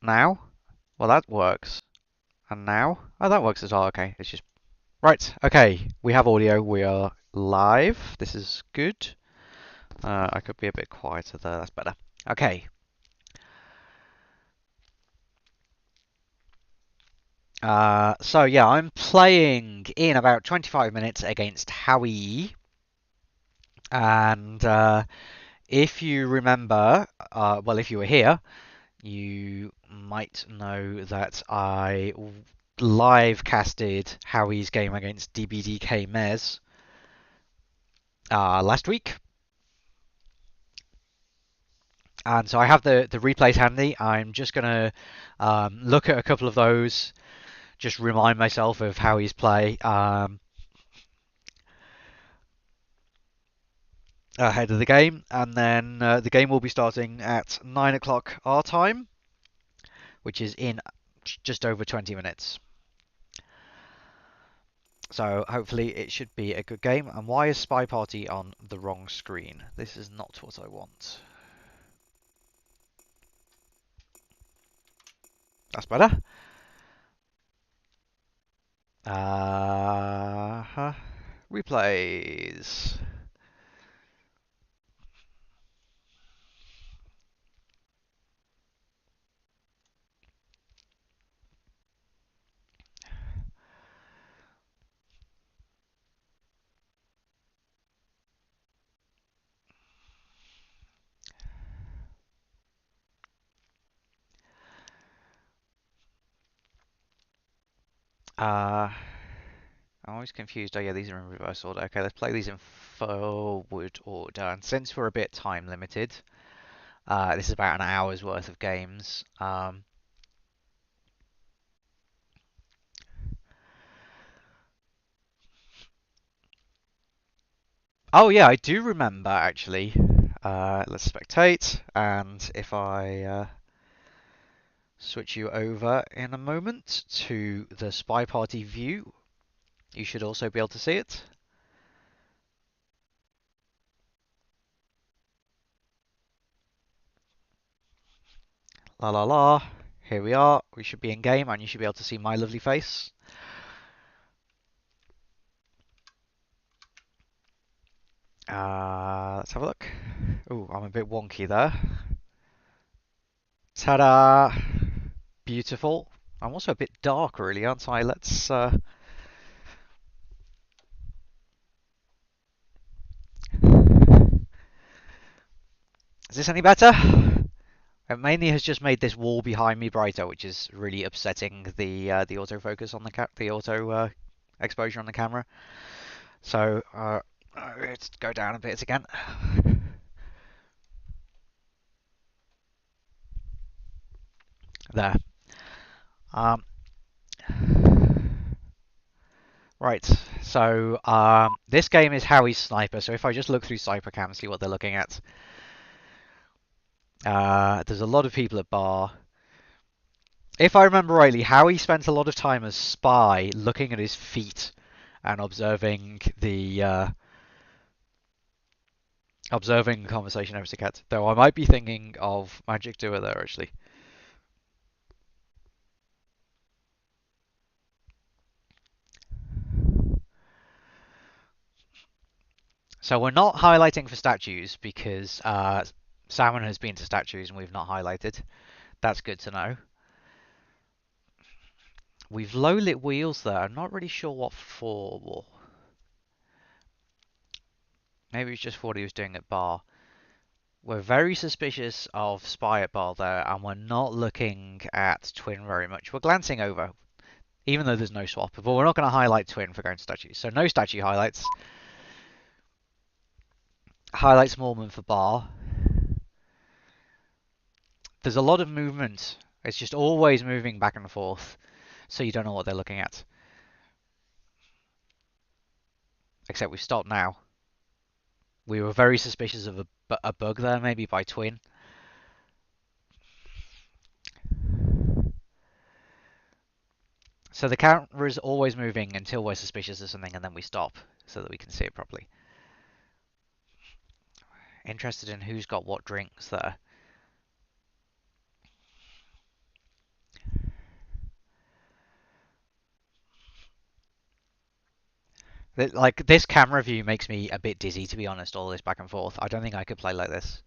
now? Well, that works. And now? Oh, that works as well. Okay, it's just... Right, okay. We have audio. We are live. This is good. I could be a bit quieter there. That's better. Okay. So yeah, I'm playing in about 25 minutes against Howiie. And if you remember, well, if you were here, you might know that I live casted Howie's game against DBDK Mez last week. And so I have the replays handy. I'm just going to look at a couple of those, just remind myself of Howie's play ahead of the game. And then the game will be starting at 9 o'clock our time, which is in just over 20 minutes. So hopefully it should be a good game. And why is Spy Party on the wrong screen? This is not what I want. That's better. Replays. I'm always confused. Oh yeah, these are in reverse order. Okay, let's play these in forward order. And since we're a bit time limited, this is about an hour's worth of games. Oh yeah, I do remember actually. Let's spectate, and if I switch you over in a moment to the Spy Party view, you should also be able to see it. La la la. Here we are. We should be in game, and you should be able to see my lovely face. Let's have a look. Oh, I'm a bit wonky there. Ta-da! Beautiful. I'm also a bit dark, really, aren't I? Let's. Is this any better? It mainly has just made this wall behind me brighter, which is really upsetting the autofocus on the auto exposure on the camera. So let's go down a bit again. There. Um, right. So this game is Howie's Sniper. So if I just look through Cybercam and see what they're looking at, there's a lot of people at bar. If I remember rightly, Howie spent a lot of time as spy looking at his feet and observing the conversation over the cat. Though I might be thinking of Magic Doer there actually. So we're not highlighting for statues because Salmon has been to statues and we've not highlighted. That's good to know. We've low lit wheels there. I'm not really sure what for. Maybe it's just for what he was doing at bar. We're very suspicious of Spy at bar there, and we're not looking at Twin very much. We're glancing over, even though there's no swap, but we're not going to highlight Twin for going to statues. So no statue highlights. Highlights Mormon for bar. There's a lot of movement. It's just always moving back and forth, so you don't know what they're looking at. Except we've stopped now. We were very suspicious of a bug there, maybe by Twin. So the camera is always moving until we're suspicious of something, and then we stop so that we can see it properly. Interested in who's got what drinks there. Like, this camera view makes me a bit dizzy, to be honest, all this back and forth. I don't think I could play like this.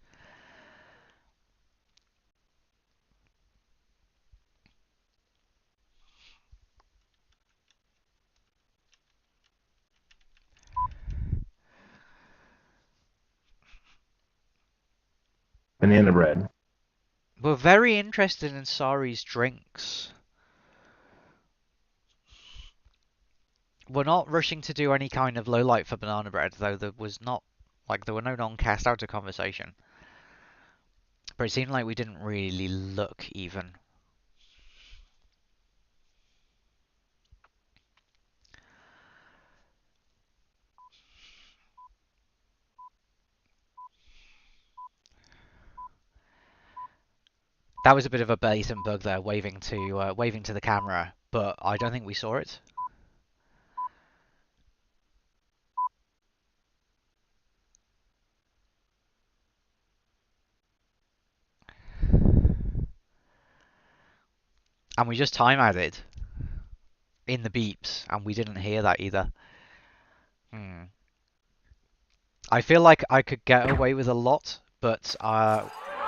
Banana bread. We're very interested in Sari's drinks. We're not rushing to do any kind of low light for banana bread, though there was not, like, there were no non-cast out of conversation. But it seemed like we didn't really look even. That was a bit of a bait and bug there, waving to the camera, but I don't think we saw it. And we just time added in the beeps, and we didn't hear that either. I feel like I could get away with a lot, but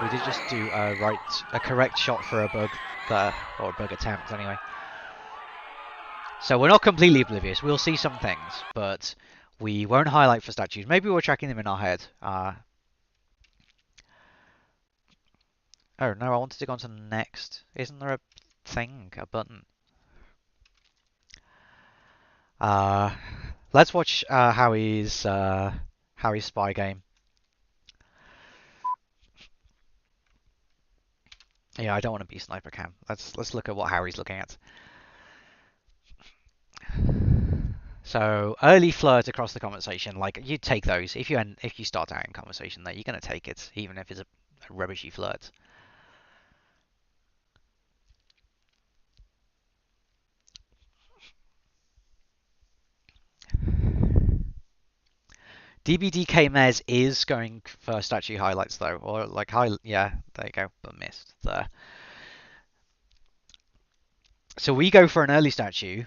we did just do a correct shot for a bug there, or a bug attempt anyway. So we're not completely oblivious. We'll see some things, but we won't highlight for statues. Maybe we're tracking them in our head. Oh no, I wanted to go on to next. Isn't there a thing, a button? Let's watch Howie's spy game. Yeah, I don't want to be sniper cam. Let's look at what Howie's looking at. So early flirt across the conversation, like you take those if you start out in conversation there, you're gonna take it, even if it's a rubbishy flirt. DBDK Mez is going for statue highlights though, or like yeah, there you go, but missed there. So we go for an early statue.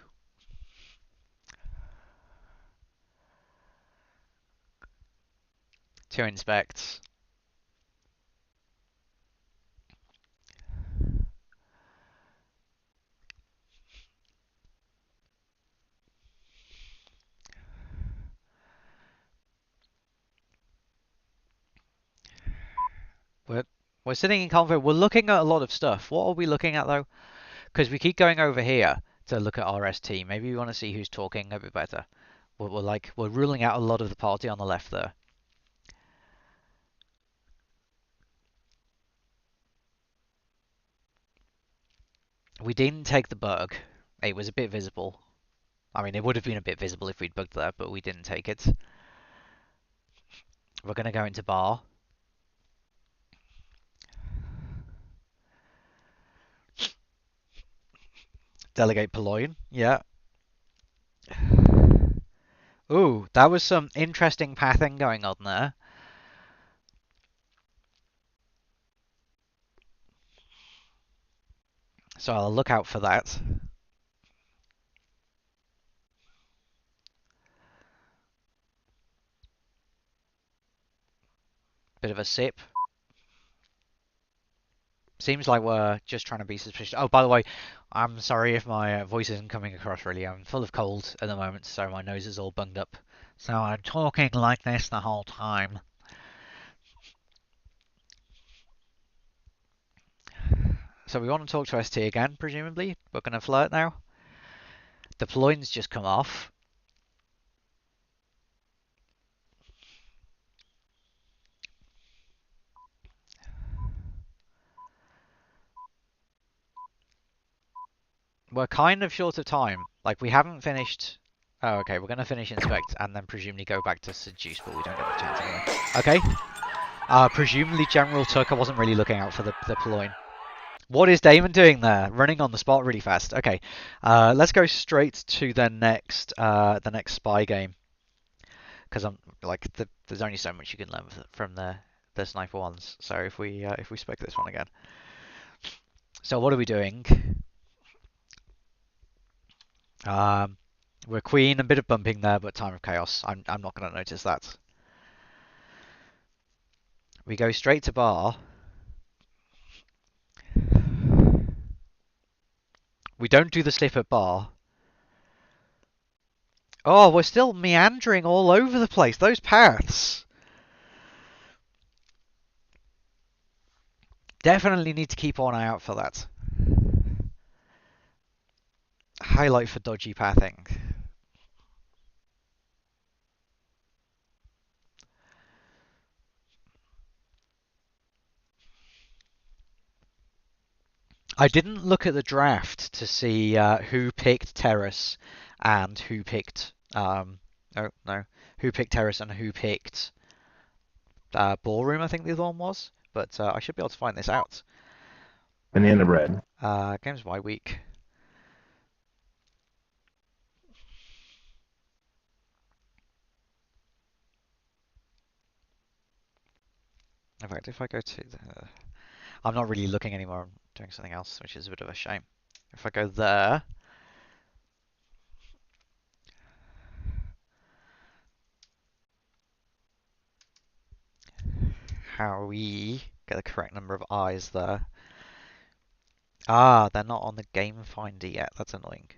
To inspect. We're sitting in comfort. We're looking at a lot of stuff. What are we looking at though? Because we keep going over here to look at RST. Maybe we want to see who's talking a bit better. We're ruling out a lot of the party on the left there. We didn't take the bug. It was a bit visible. I mean, it would have been a bit visible if we'd bugged there, but we didn't take it. We're going to go into bar. Delegate Purloin. Yeah. Ooh, that was some interesting pathing going on there. So I'll look out for that. Bit of a sip. Seems like we're just trying to be suspicious. Oh, by the way, I'm sorry if my voice isn't coming across really. I'm full of cold at the moment, so my nose is all bunged up. So I'm talking like this the whole time. So we want to talk to ST again, presumably. We're going to flirt now. The ploin's just come off. We're kind of short of time. Like, we haven't finished... Oh, okay, we're going to finish Inspect and then presumably go back to Seduce, but we don't get the chance anyway. Okay. Presumably General Tuck. I wasn't really looking out for the ploin. What is Damon doing there? Running on the spot really fast. Okay, let's go straight to the next spy game, because I'm like there's only so much you can learn from the sniper ones. So if we spec this one again. So what are we doing? We're queen, a bit of bumping there, but time of chaos. I'm not going to notice that. We go straight to bar. We don't do the slip at bar. Oh, we're still meandering all over the place. Those paths. Definitely need to keep an eye out for that. Highlight for dodgy pathing. I didn't look at the draft to see who picked terrace and who picked oh no, who picked terrace and who picked ballroom. I think the other one was, but I should be able to find this out. Banana bread. Games by week. In fact, if I go to the... I'm not really looking anymore. I'm doing something else, which is a bit of a shame. If I go there... How we get the correct number of eyes there? Ah, they're not on the game finder yet. That's annoying.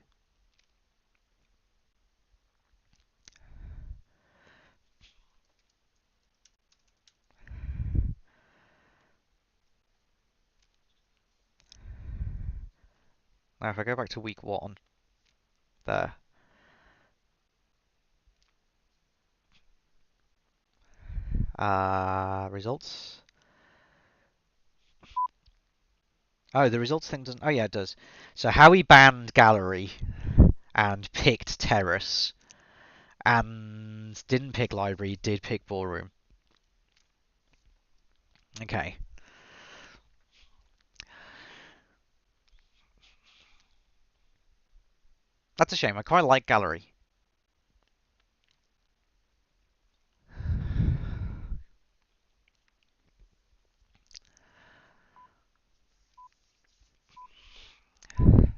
Now, if I go back to week 1, there. Results. Oh, the results thing doesn't... Oh, yeah, it does. So Howie banned gallery and picked terrace and didn't pick library, did pick ballroom. Okay. That's a shame. I quite like gallery.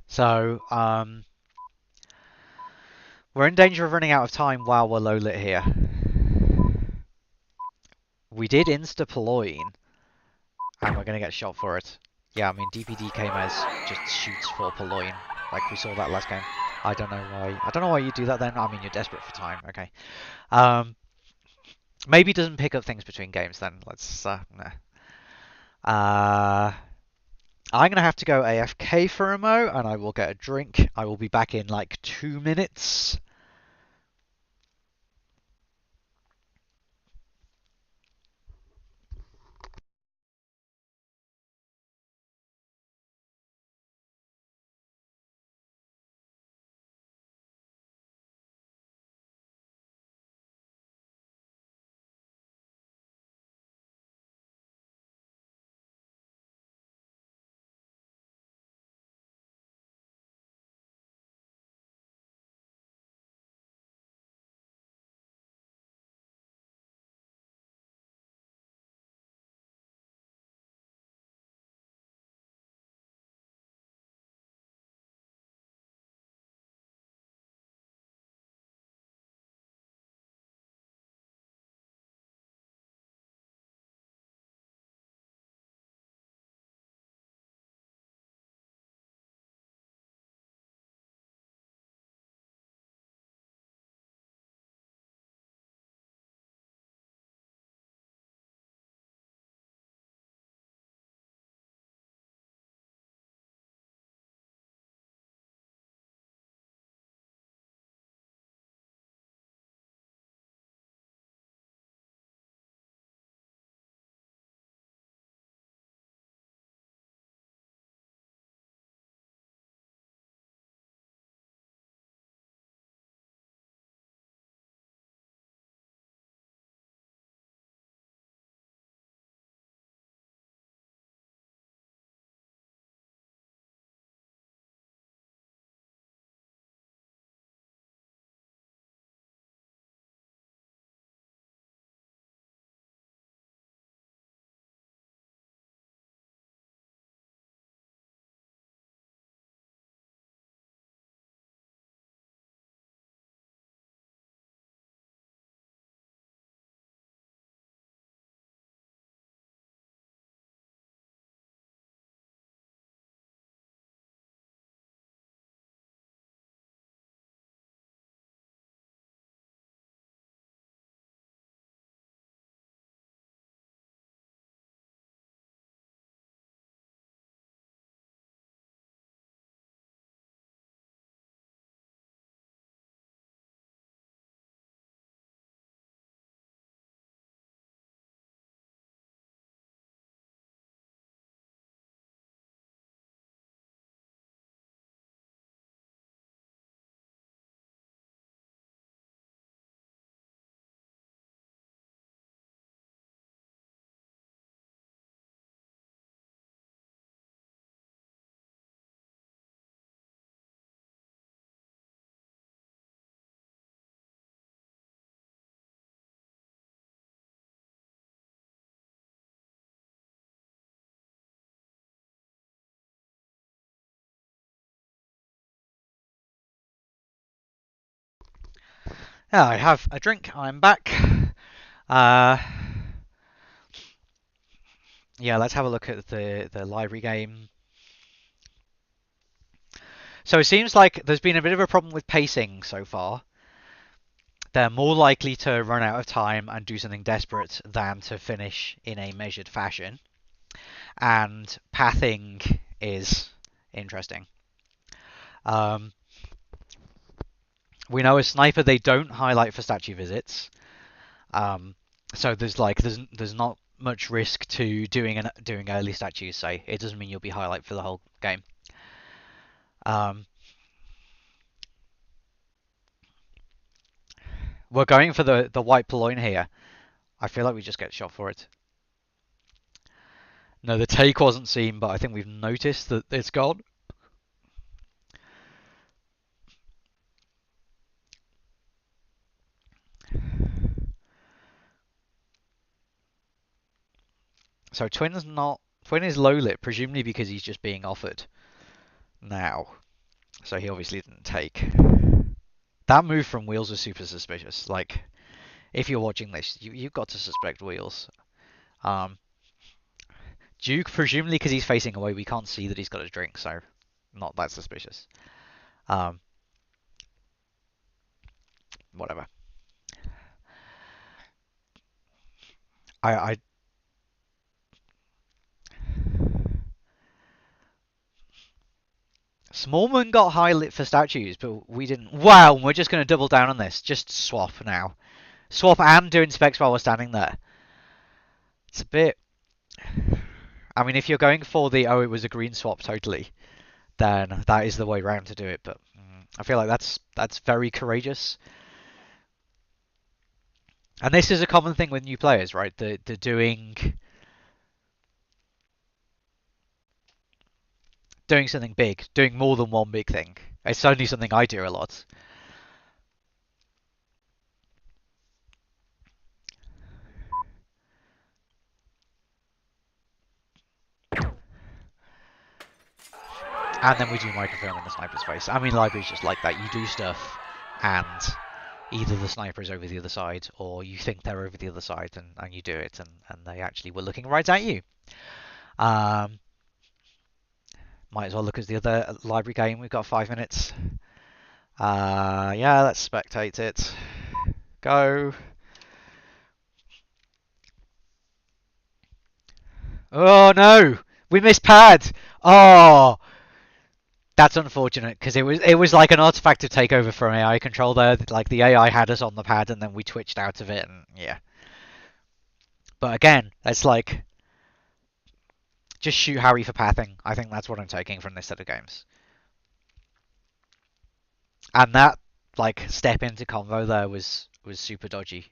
So, we're in danger of running out of time while we're low lit here. We did insta Purloin, and we're going to get shot for it. Yeah, I mean, DPD Kmez just shoots for Purloin, like we saw that last game. I don't know why. I don't know why you do that then. I mean, you're desperate for time. Okay. Maybe it doesn't pick up things between games then. Let's. Nah. I'm going to have to go AFK for a mo, and I will get a drink. I will be back in like 2 minutes. I have a drink. I'm back. Uh, yeah, let's have a look at the library game. So it seems like there's been a bit of a problem with pacing so far. They're more likely to run out of time and do something desperate than to finish in a measured fashion. And pathing is interesting. Um, we know a sniper they don't highlight for statue visits. Um, so there's not much risk to doing early statues. Say it doesn't mean you'll be highlight for the whole game. Um, we're going for the white purloin here. I feel like we just get shot for it. No, the take wasn't seen, but I think we've noticed that it's gone. So Twin is low lit, presumably because he's just being offered now. So he obviously didn't take. That move from Wheels was super suspicious. Like, if you're watching this, you've got to suspect Wheels. Um, Duke, presumably because he's facing away, we can't see that he's got a drink, so not that suspicious. Um, whatever. I Smallman got high lit for statues, but we didn't. Wow, we're just going to double down on this. Just swap now. Swap and do inspects while we're standing there. It's a bit. I mean, if you're going for the it was a green swap totally, then that is the way round to do it. But I feel like that's very courageous. And this is a common thing with new players, right? The doing something big, doing more than one big thing. It's certainly something I do a lot. And then we do microfilm in the sniper's face. I mean, library's just like that. You do stuff, and either the sniper is over the other side, or you think they're over the other side, and you do it, and they actually were looking right at you. Um, might as well look at the other library game. We've got 5 minutes. Yeah, let's spectate it. Go. Oh no! We missed pad! Oh! That's unfortunate because it was like an artifact of takeover from AI control there. Like the AI had us on the pad and then we twitched out of it, and yeah. But again, it's like just shoot Harry for pathing. I think that's what I'm taking from this set of games. And that like step into convo there was super dodgy,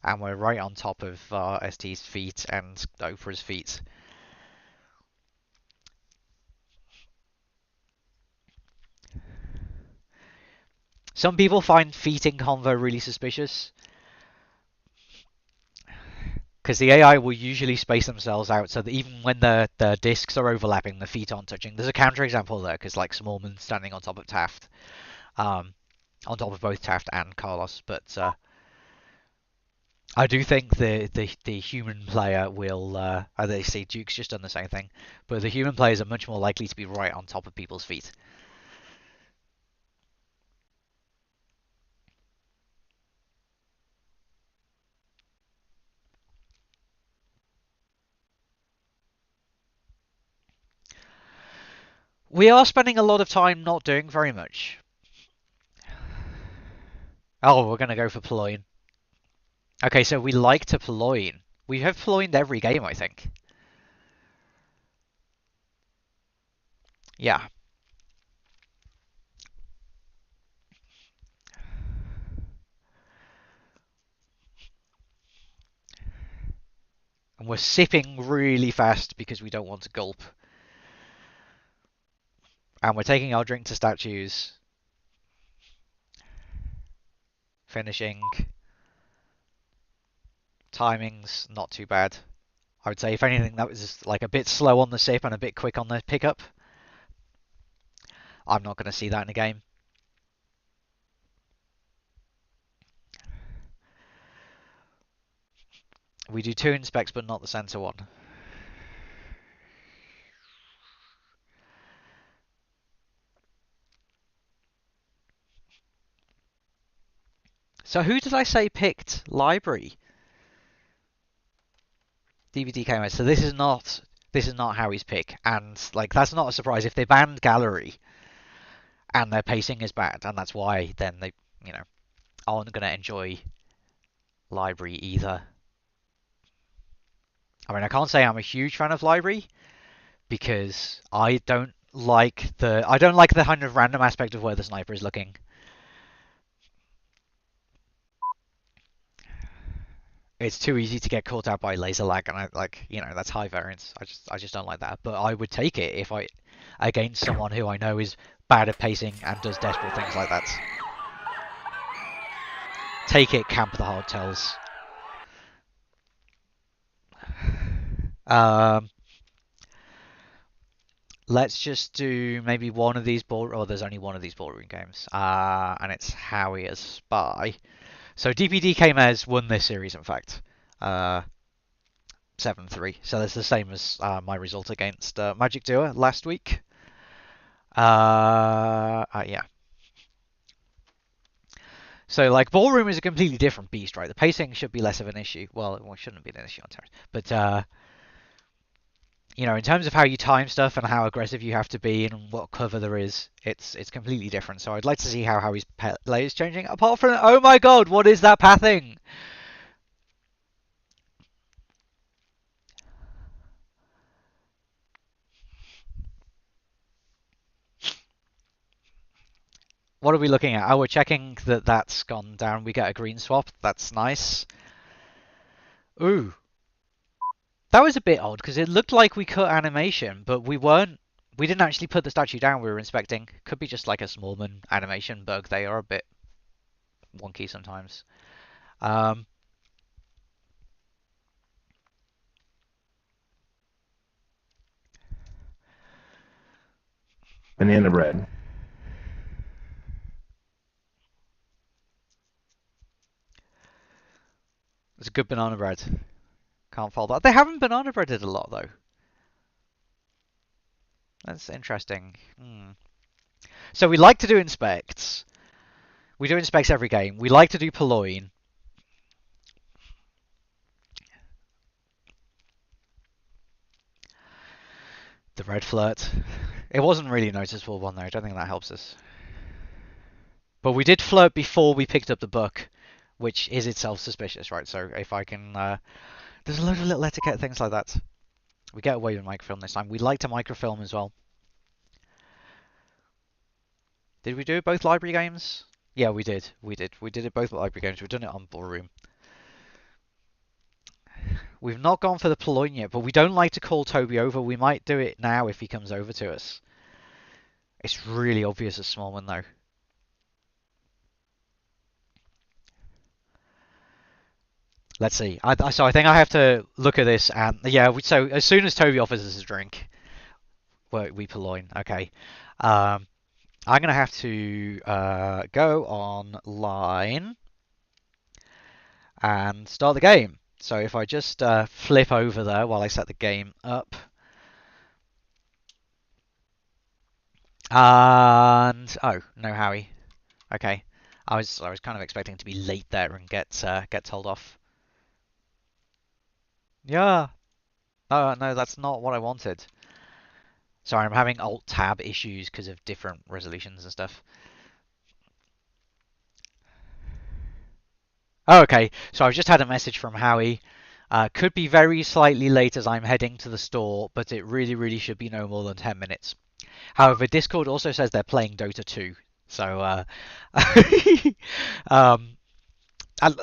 and we're right on top of ST's feet and Oprah's feet. Some people find feet in convo really suspicious, because the AI will usually space themselves out so that even when the discs are overlapping, the feet aren't touching. There's a counterexample there, because like Smallman standing on top of Taft, on top of both Taft and Carlos. But I do think the human player will. They say Duke's just done the same thing, but the human players are much more likely to be right on top of people's feet. We are spending a lot of time not doing very much. Oh, we're gonna go for Ployne. Okay, so we like to Ployne. We have Ployned every game, I think. Yeah. And we're sipping really fast because we don't want to gulp. And we're taking our drink to statues. Finishing. Timing's not too bad. I would say, if anything, that was like a bit slow on the sip and a bit quick on the pickup. I'm not going to see that in a game. We do 2 inspects, but not the center one. So who did I say picked library? DVD camera. So this is not Howie's pick, and like that's not a surprise if they banned gallery and their pacing is bad, and that's why then they aren't gonna enjoy library either. I mean, I can't say I'm a huge fan of library because I don't like the kind of random aspect of where the sniper is looking. It's too easy to get caught out by laser lag, and that's high variance. I just don't like that. But I would take it if I against someone who I know is bad at pacing and does desperate things like that. Take it, camp the hardtails. Um, let's just do maybe one of these ball. Oh, there's only one of these ballroom games, and it's Howie as spy. So DPD K-Mez won this series, in fact. 7-3. So that's the same as my result against Magic Doer last week. Yeah. So like ballroom is a completely different beast, right? The pacing should be less of an issue. Well, it shouldn't be an issue on terrace, but in terms of how you time stuff and how aggressive you have to be and what cover there is, it's completely different. So I'd like to see how his play is changing. Apart from, oh my god, what is that pathing? What are we looking at? Oh, we're checking that that's gone down. We get a green swap. That's nice. Ooh. That was a bit odd because it looked like we cut animation, but we weren't. We didn't actually put the statue down. We were inspecting. Could be just like a Smallman animation bug. They are a bit wonky sometimes. Um, Banana bread. it's a good banana bread. Can't fault that. They haven't banana breaded a lot though. That's interesting. So we like to do inspects. We do inspects every game. We like to do purloin. The red flirt. It wasn't really a noticeable one though. I don't think that helps us. But we did flirt before we picked up the book, which is itself suspicious, right? So if I can, there's a load of little etiquette things like that. We get away with microfilm this time. We like to microfilm as well. Did we do both library games? Yeah, we did. We did. We did it both library games. We've done it on ballroom. We've not gone for the purloin yet, but we don't like to call Toby over. We might do it now if he comes over to us. It's really obvious as Smallman though. Let's see. So I think I have to look at this and yeah. So as soon as Toby offers us a drink, we purloin. Okay. I'm gonna have to go online and start the game. So if I just flip over there while I set the game up. And oh no, Howie. Okay, I was kind of expecting to be late there and get told off. Yeah. No, no, that's not what I wanted. Sorry, I'm having Alt Tab issues because of different resolutions and stuff. Oh, okay, so I've just had a message from Howie. Could be very slightly late as I'm heading to the store, but it really, really should be no more than 10 minutes. However, Discord also says they're playing Dota 2, so um,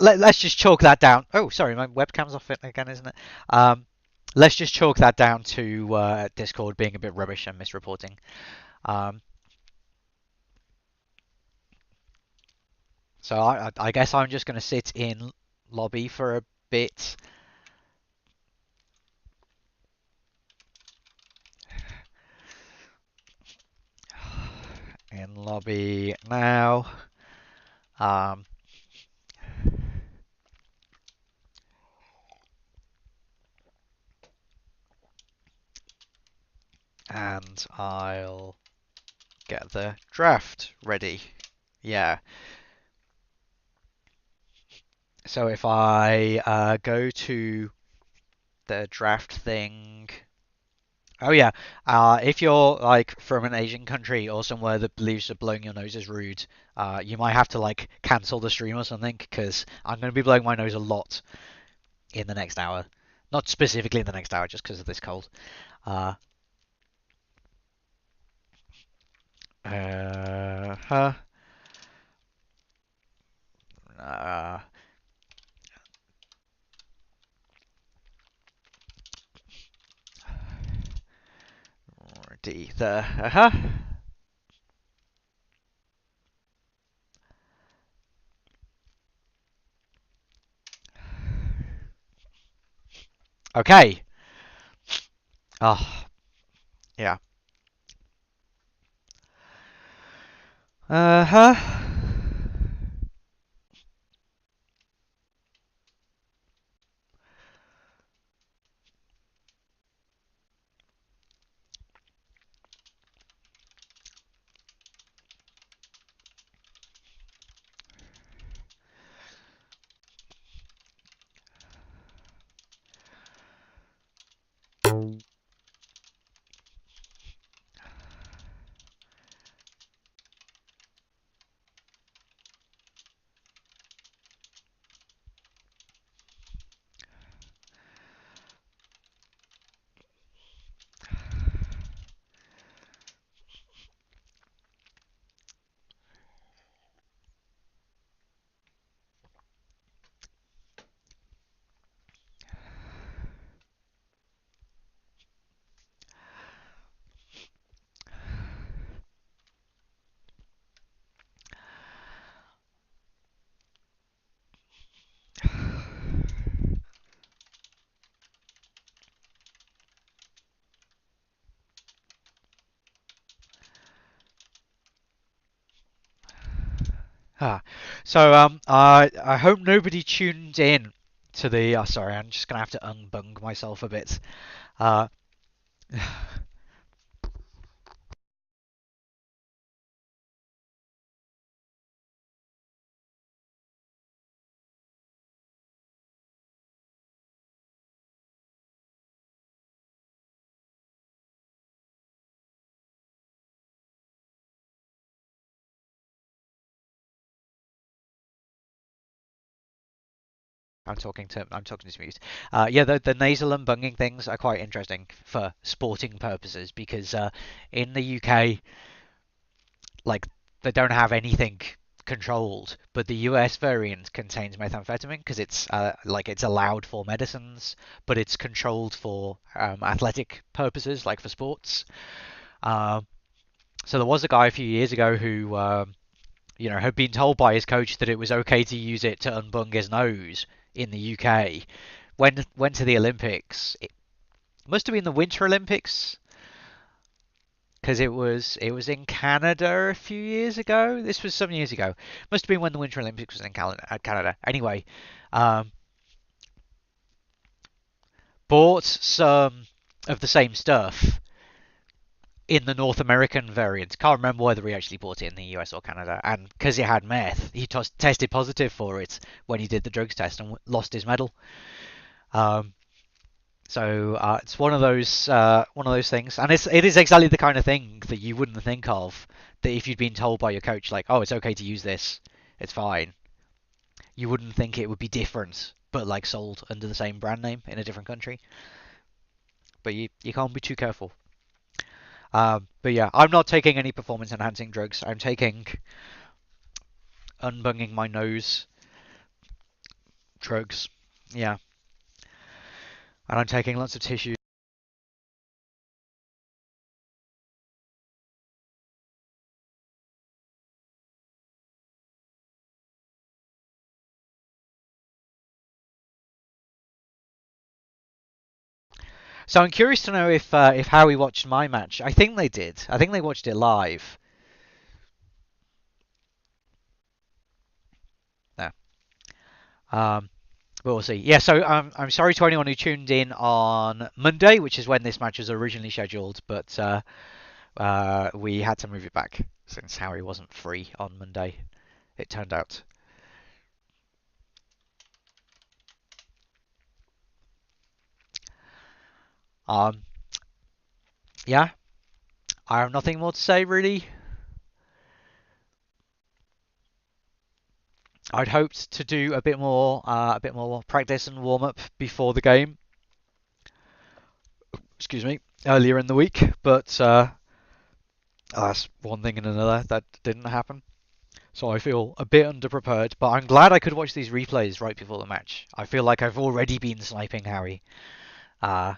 let's just chalk that down. Oh, sorry, my webcam's off it again, isn't it? Let's just chalk that down to Discord being a bit rubbish and misreporting. Um, so I guess I'm just going to sit in lobby for a bit. In lobby now. Um, and I'll get the draft ready. Yeah. So if I go to the draft thing. Oh yeah. If you're like from an Asian country or somewhere that believes that blowing your nose is rude, you might have to like cancel the stream or something because I'm going to be blowing my nose a lot in the next hour. Not specifically in the next hour, just because of this cold. Uh, huh. Uh, D the huh. Okay. Oh yeah. Huh. Ah. So I hope nobody tuned in to the. Sorry, I'm just gonna have to unbung myself a bit. Uh, I'm talking to mute. Yeah, the nasal and bunging things are quite interesting for sporting purposes because in the UK, like they don't have anything controlled, but the US variant contains methamphetamine because it's like it's allowed for medicines, but it's controlled for athletic purposes, like for sports. Um, so there was a guy a few years ago who had been told by his coach that it was okay to use it to unbung his nose in the UK. Went to the Olympics. It must have been the Winter Olympics because it was in Canada a few years ago. This was some years ago. Must have been when the Winter Olympics was in Canada. Anyway, um, bought some of the same stuff in the North American variant. Can't remember whether he actually bought it in the US or Canada. And because it had meth, he tested positive for it when he did the drugs test and lost his medal. Um, so it's one of those things, and it is exactly the kind of thing that you wouldn't think of that if you'd been told by your coach like, oh, it's okay to use this, it's fine. You wouldn't think it would be different, but like sold under the same brand name in a different country. But you can't be too careful. But yeah, I'm not taking any performance enhancing drugs. I'm taking unbunging my nose drugs. Yeah, and I'm taking lots of tissue. So I'm curious to know if Howie watched my match. I think they did. I think they watched it live. No. But we'll see. Yeah, so I'm sorry to anyone who tuned in on Monday, which is when this match was originally scheduled, but we had to move it back since Harry wasn't free on Monday, it turned out. Um, yeah, I have nothing more to say really. I'd hoped to do a bit more practice and warm up before the game. Excuse me, earlier in the week, but that's one thing and another that didn't happen. So I feel a bit underprepared, but I'm glad I could watch these replays right before the match. I feel like I've already been sniping Harry, uh,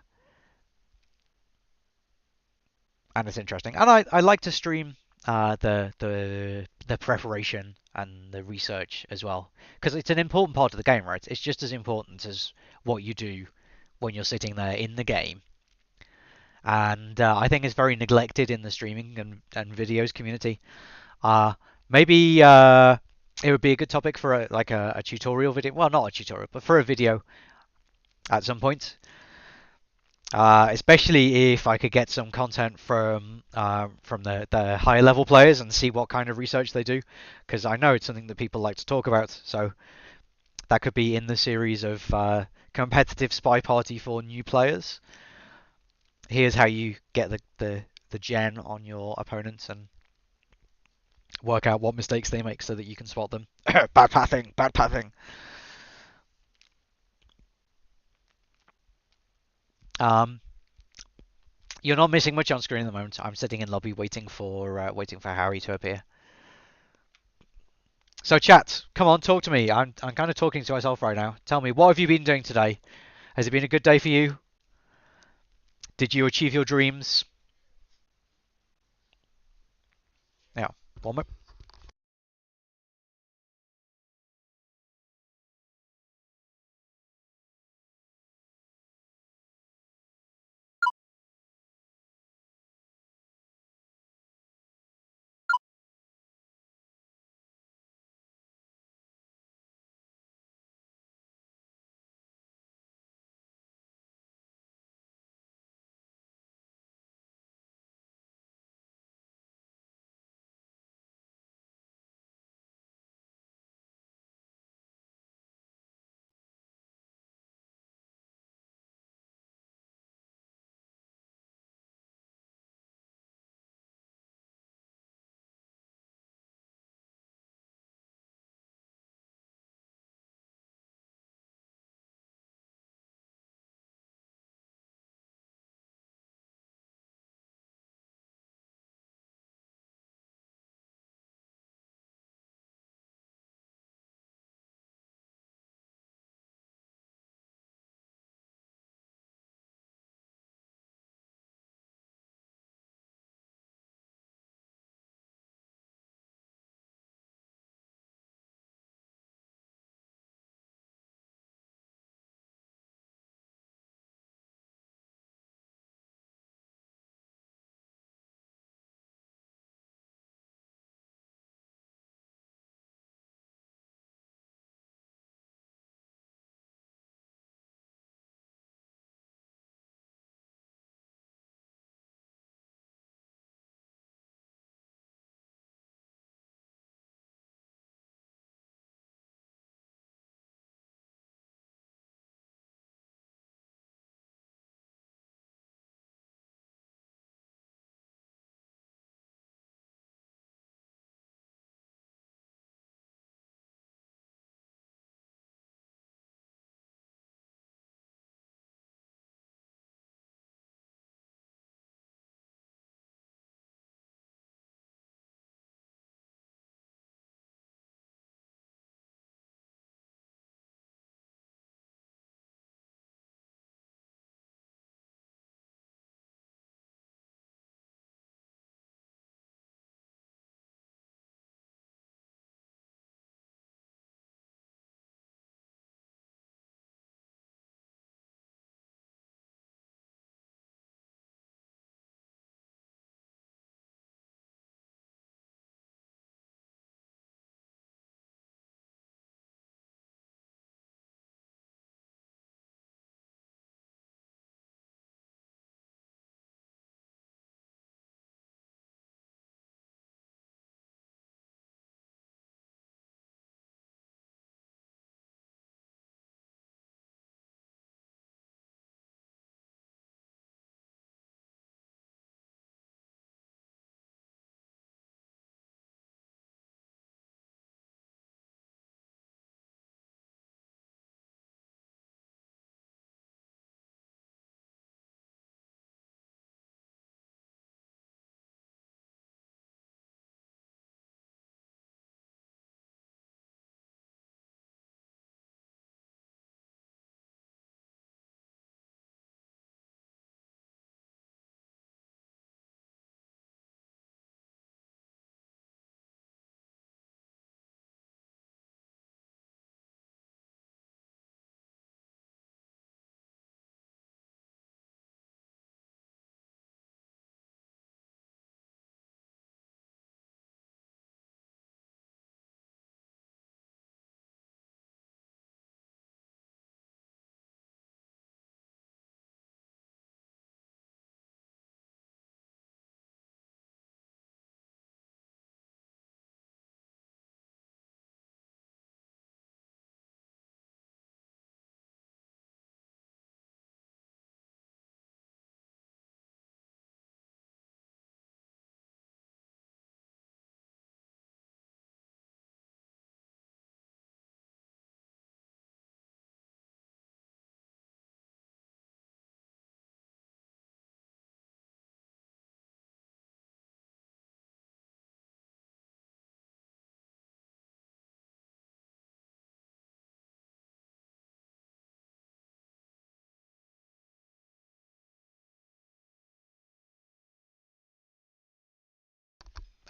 and it's interesting. And I like to stream the preparation and the research as well, because it's an important part of the game, right? It's just as important as what you do when you're sitting there in the game. And I think it's very neglected in the streaming and videos community. Uh, maybe it would be a good topic for a tutorial video. Well, not a tutorial, but for a video at some point. Especially if I could get some content from the higher level players and see what kind of research they do, because I know it's something that people like to talk about. So that could be in the series of competitive spy party for new players. Here's how you get the gen on your opponents and work out what mistakes they make so that you can spot them. Bad pathing, bad pathing. Um, you're not missing much on screen at the moment. I'm sitting in lobby waiting for Harry to appear. So chat, come on, talk to me. I'm kind of talking to myself right now. Tell me, what have you been doing today? Has it been a good day for you? Did you achieve your dreams? Yeah, one more.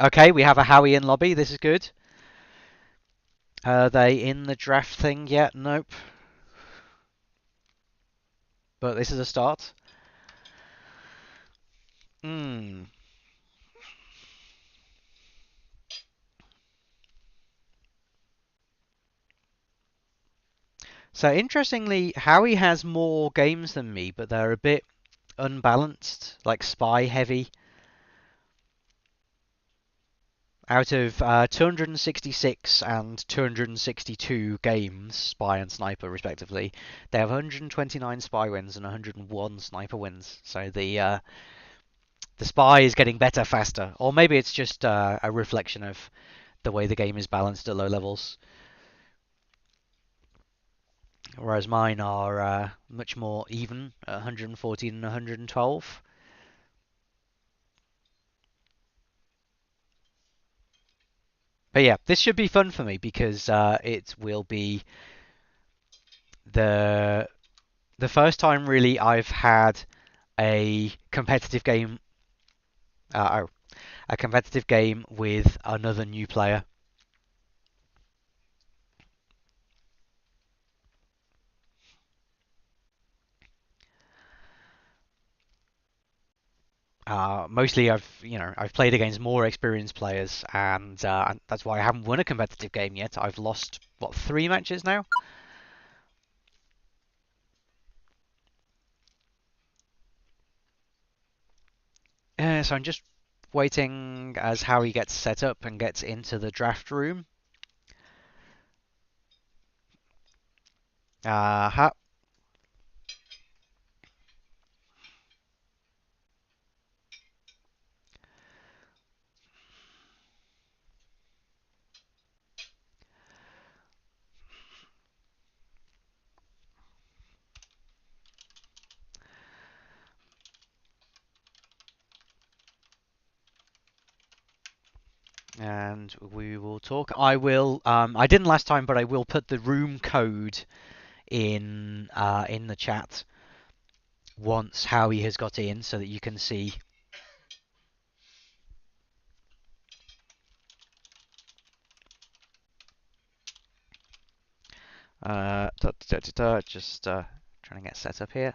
Okay, we have a Howie in lobby. This is good. Are they in the draft thing yet? Nope. But this is a start. Hmm. So interestingly, Howie has more games than me, but they're a bit unbalanced, like spy heavy. Out of 266 and 262 games, spy and sniper respectively, they have 129 spy wins and 101 sniper wins. So the spy is getting better faster, or maybe it's just a reflection of the way the game is balanced at low levels. Whereas mine are much more even at 114 and 112. But yeah, this should be fun for me because it will be the the first time really I've had a competitive game. A competitive game with another new player. Mostly I've played against more experienced players, and that's why I haven't won a competitive game yet. I've lost what 3 matches now. So I'm just waiting as Howie gets set up and gets into the draft room. Uh, and we will talk. I will. I didn't last time, but I will put the room code in the chat once Howie has got in, so that you can see. Just trying to get set up here.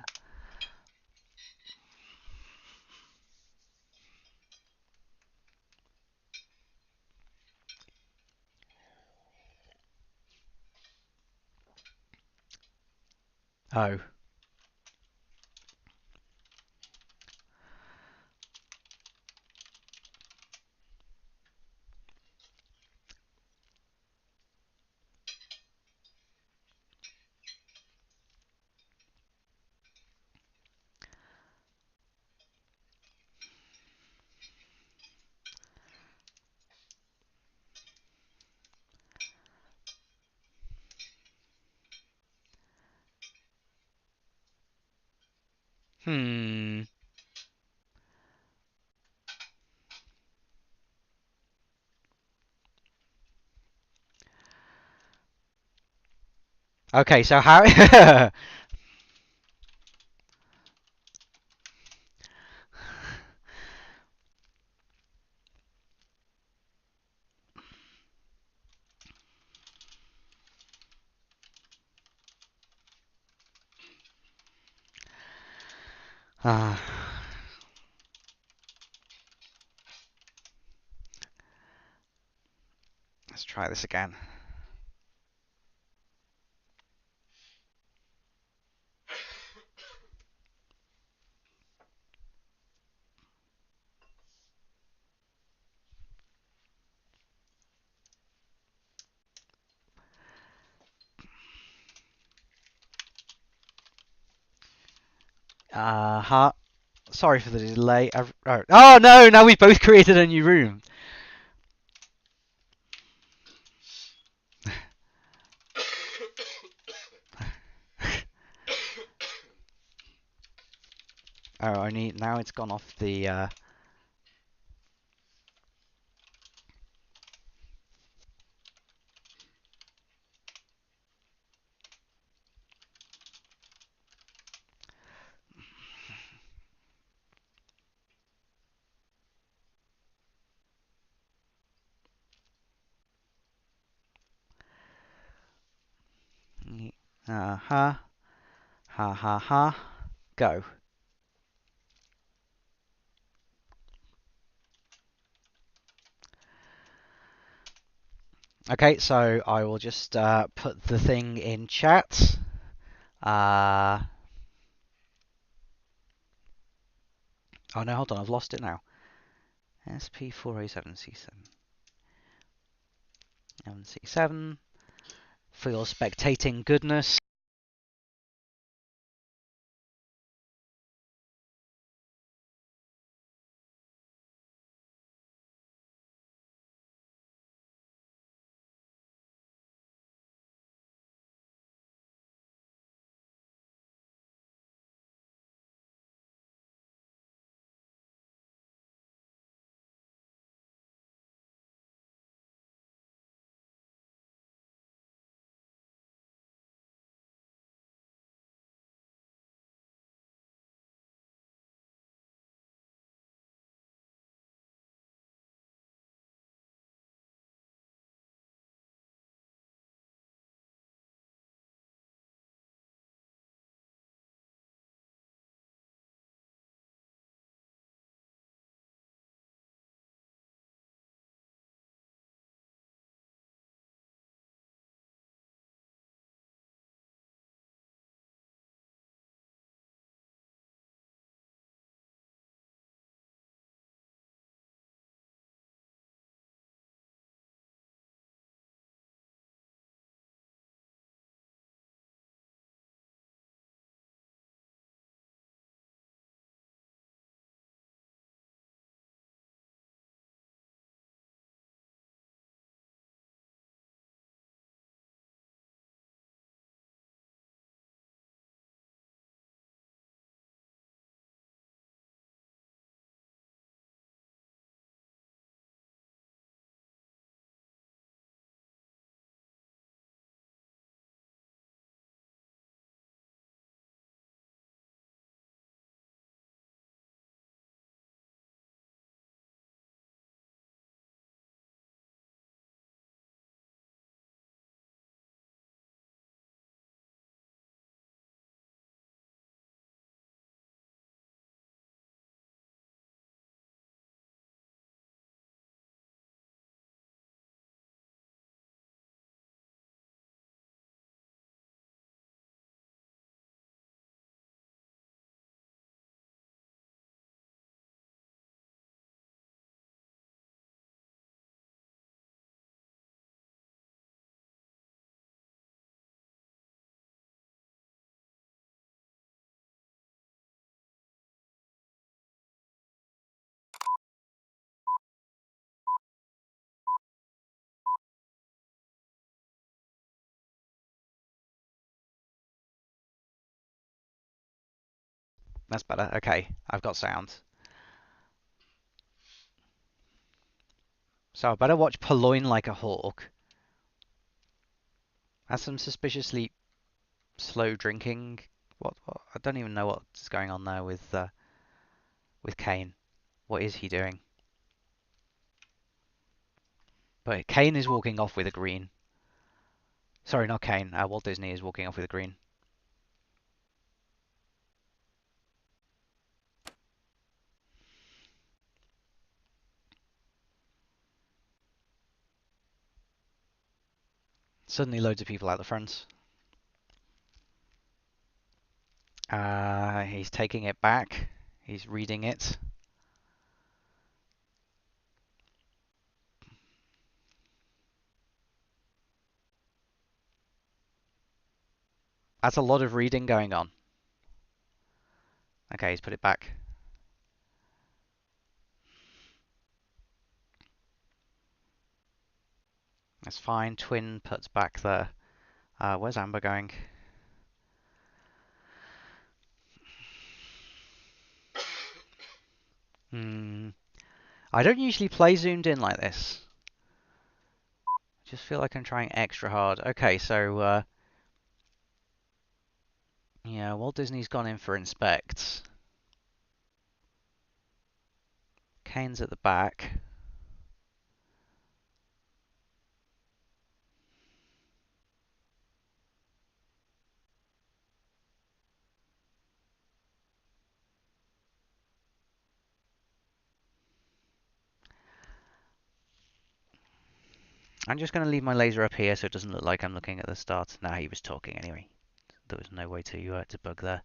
Oh. Hmm. Okay, so how? Ah, let's try this again. Uh, Sorry for the delay. Oh no! Now we both created a new room. Oh, only now it's gone off the. Ha ha ha ha. Go. Okay, so I will just put the thing in chat. Oh no, hold on, I've lost it now. SP407C7. C7. For your spectating goodness. That's better. Okay, I've got sound. So I better watch Purloin Like a Hawk. Has some suspiciously slow drinking. What? I don't even know what's going on there with Kane. What is he doing? But Kane is walking off with a green. Sorry, not Kane. Walt Disney is walking off with a green. Suddenly loads of people out the front. He's taking it back. He's reading it. That's a lot of reading going on. Okay, he's put it back. That's fine. Twin puts back there. Where's Amber going? I don't usually play zoomed in like this. I just feel like I'm trying extra hard. Okay, so yeah, Walt Disney's gone in for inspects. Kane's at the back. I'm just going to leave my laser up here so it doesn't look like I'm looking at the start. Nah, he was talking anyway. There was no way to bug there.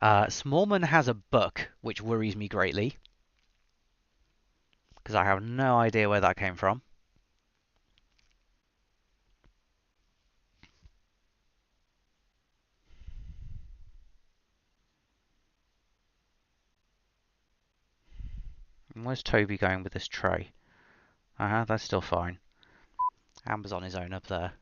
Smallman has a buck, which worries me greatly, because I have no idea where that came from. And where's Toby going with this tray? That's still fine. Amber's on his own up there.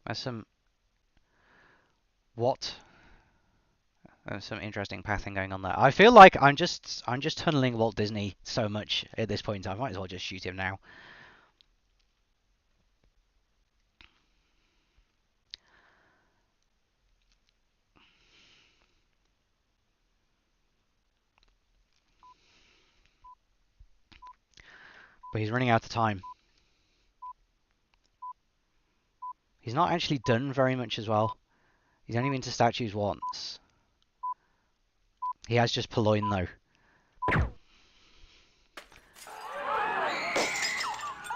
There's some... What? There's some interesting pathing going on there. I feel like I'm just tunneling Walt Disney so much at this point. I might as well just shoot him now. But he's running out of time. He's not actually done very much as well. He's only been to statues once. He has just purloined though.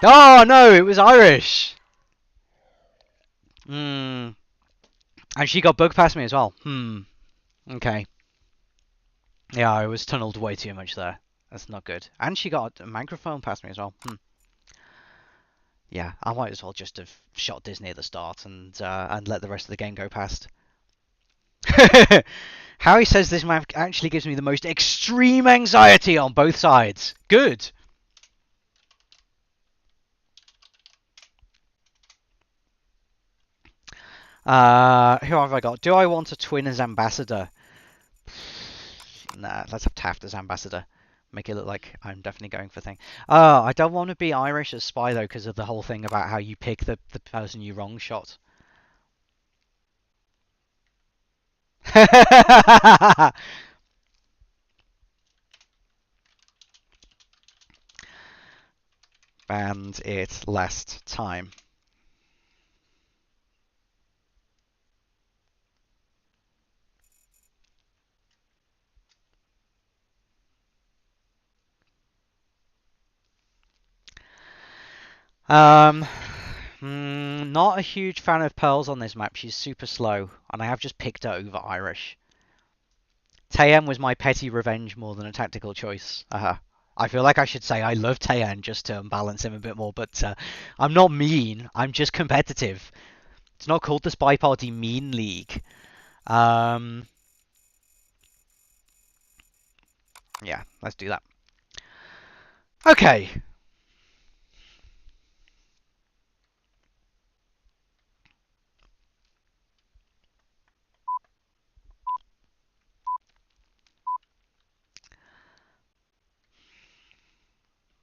Oh no, it was Irish! And she got bug past me as well. Okay. Yeah, I was tunneled way too much there. That's not good. And she got a microphone past me as well. Yeah, I might as well just have shot Disney at the start and let the rest of the game go past. Harry says this map actually gives me the most extreme anxiety on both sides. Good. Who have I got? Do I want a twin as ambassador? Nah, let's have Taft as ambassador. Make it look like I'm definitely going for thing. I don't want to be Irish as spy though, because of the whole thing about how you pick the person you wrong shot. And it last time. Not a huge fan of Pearls on this map. She's super slow, and I have just picked her over Irish. Taeyang was my petty revenge more than a tactical choice. I feel like I should say I love Taeyang just to balance him a bit more, but I'm not mean. I'm just competitive. It's not called the Spy Party Mean League. Yeah, let's do that. Okay.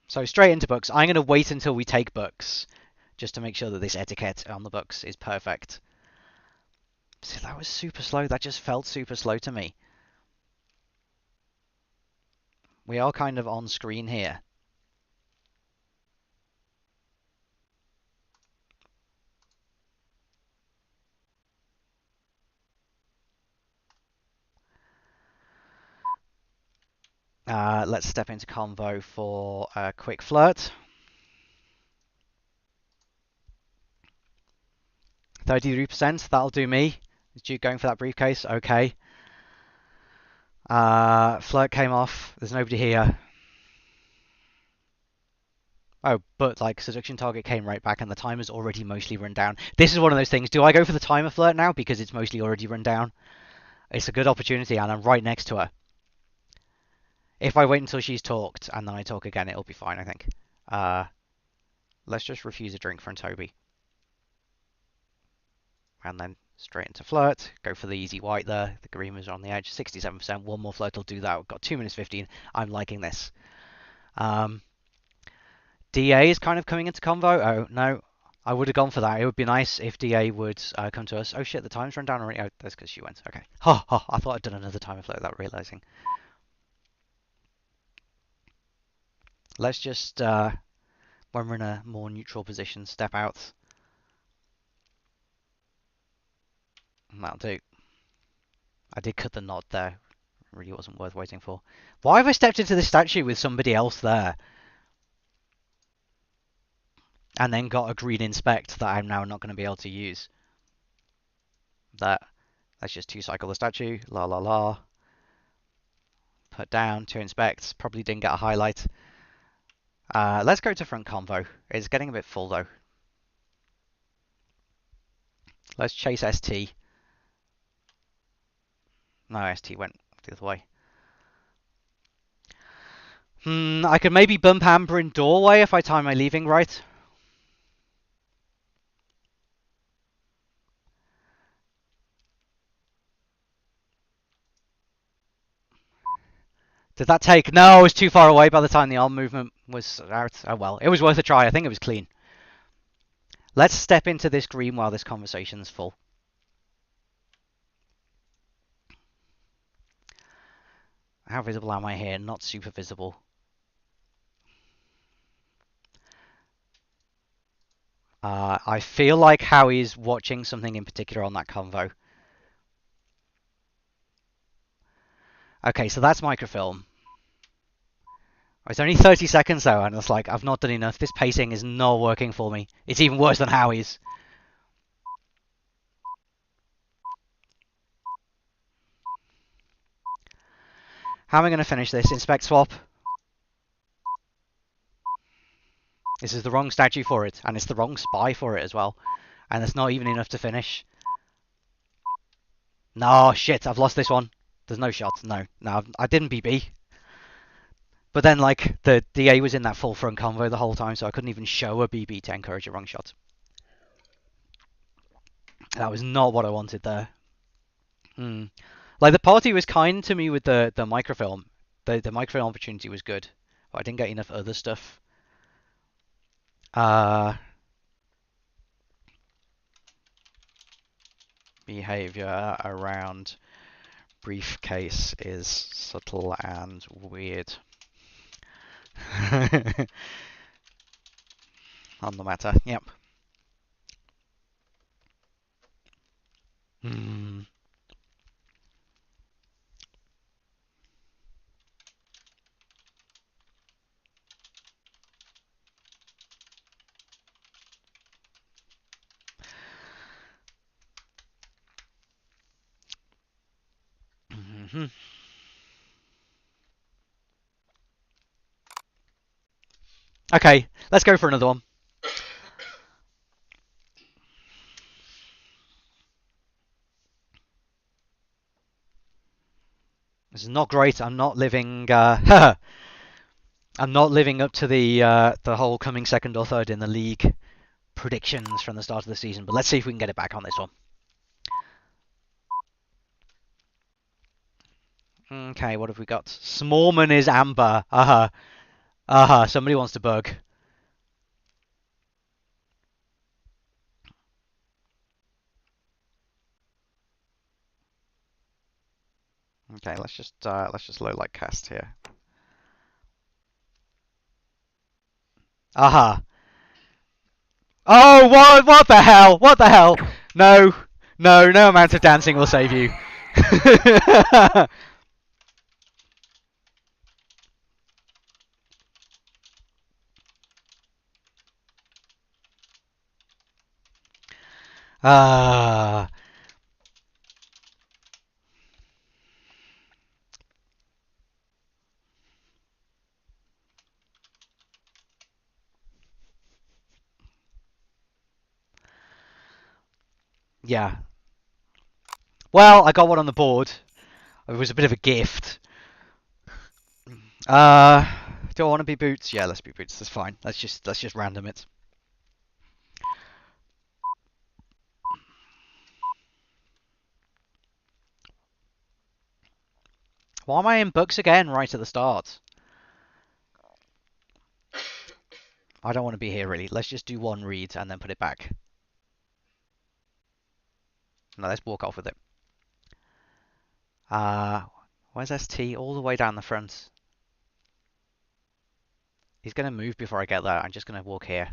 So straight into books. I'm going to wait until we take books, just to make sure that this etiquette on the books is perfect. See, that was super slow. That just felt super slow to me. We are kind of on screen here. Let's step into convo for a quick flirt. 33%, that'll do me. Is Duke going for that briefcase? Okay. Flirt came off. There's nobody here. Oh, but like seduction target came right back and the timer's already mostly run down. This is one of those things. Do I go for the timer flirt now because it's mostly already run down? It's a good opportunity and I'm right next to her. If I wait until she's talked and then I talk again, it'll be fine, I think. Let's just refuse a drink from Toby. And then straight into flirt. Go for the easy white there. The green was on the edge. 67%. One more flirt will do that. We've got 2 minutes 15. I'm liking this. DA is kind of coming into convo. Oh, no. I would have gone for that. It would be nice if DA would come to us. Oh shit, the time's run down already. Oh, that's because she went. Okay. I thought I'd done another timer flirt without realizing. Let's just, when we're in a more neutral position, step out. That'll do. I did cut the nod there. Really wasn't worth waiting for. Why have I stepped into this statue with somebody else there? And then got a green inspect that I'm now not going to be able to use. Let's just 2-cycle the statue. La la la. Put down, 2 inspects. Probably didn't get a highlight. Let's go to front convo. It's getting a bit full though. Let's chase ST. No, ST went the other way. I could maybe bump Amber in doorway if I time my leaving right. Did that take? No, it was too far away by the time the arm movement was out. Oh well, it was worth a try. I think it was clean. Let's step into this green while this conversation's full. How visible am I here? Not super visible. I feel like Howie's watching something in particular on that convo. Okay, so that's microfilm. It's only 30 seconds though, and it's like, I've not done enough. This pacing is not working for me. It's even worse than Howie's. How am I going to finish this? Inspect swap. This is the wrong statue for it, and it's the wrong spy for it as well. And it's not even enough to finish. No, shit, I've lost this one. There's no shot. No, I didn't BB. But then, like, the DA was in that full front convo the whole time, so I couldn't even show a BB to encourage a wrong shot. That was not what I wanted there. Like, the party was kind to me with the microfilm. The microfilm opportunity was good, but I didn't get enough other stuff. Behavior around briefcase is subtle and weird. On the matter, yep. Okay, let's go for another one. This is not great. I'm not living. I'm not living up to the whole coming second or third in the league predictions from the start of the season. But let's see if we can get it back on this one. Okay, what have we got? Smallman is Amber. Somebody wants to bug. Okay, let's just low light cast here. Oh, what the hell? What the hell? No amount of dancing will save you. Yeah. Well, I got one on the board. It was a bit of a gift. Do I want to be boots? Yeah, let's be boots. That's fine. Let's just random it. Why am I in books again right at the start? I don't want to be here really. Let's just do one read and then put it back. No, let's walk off with it. Where's ST? All the way down the front. He's going to move before I get there. I'm just going to walk here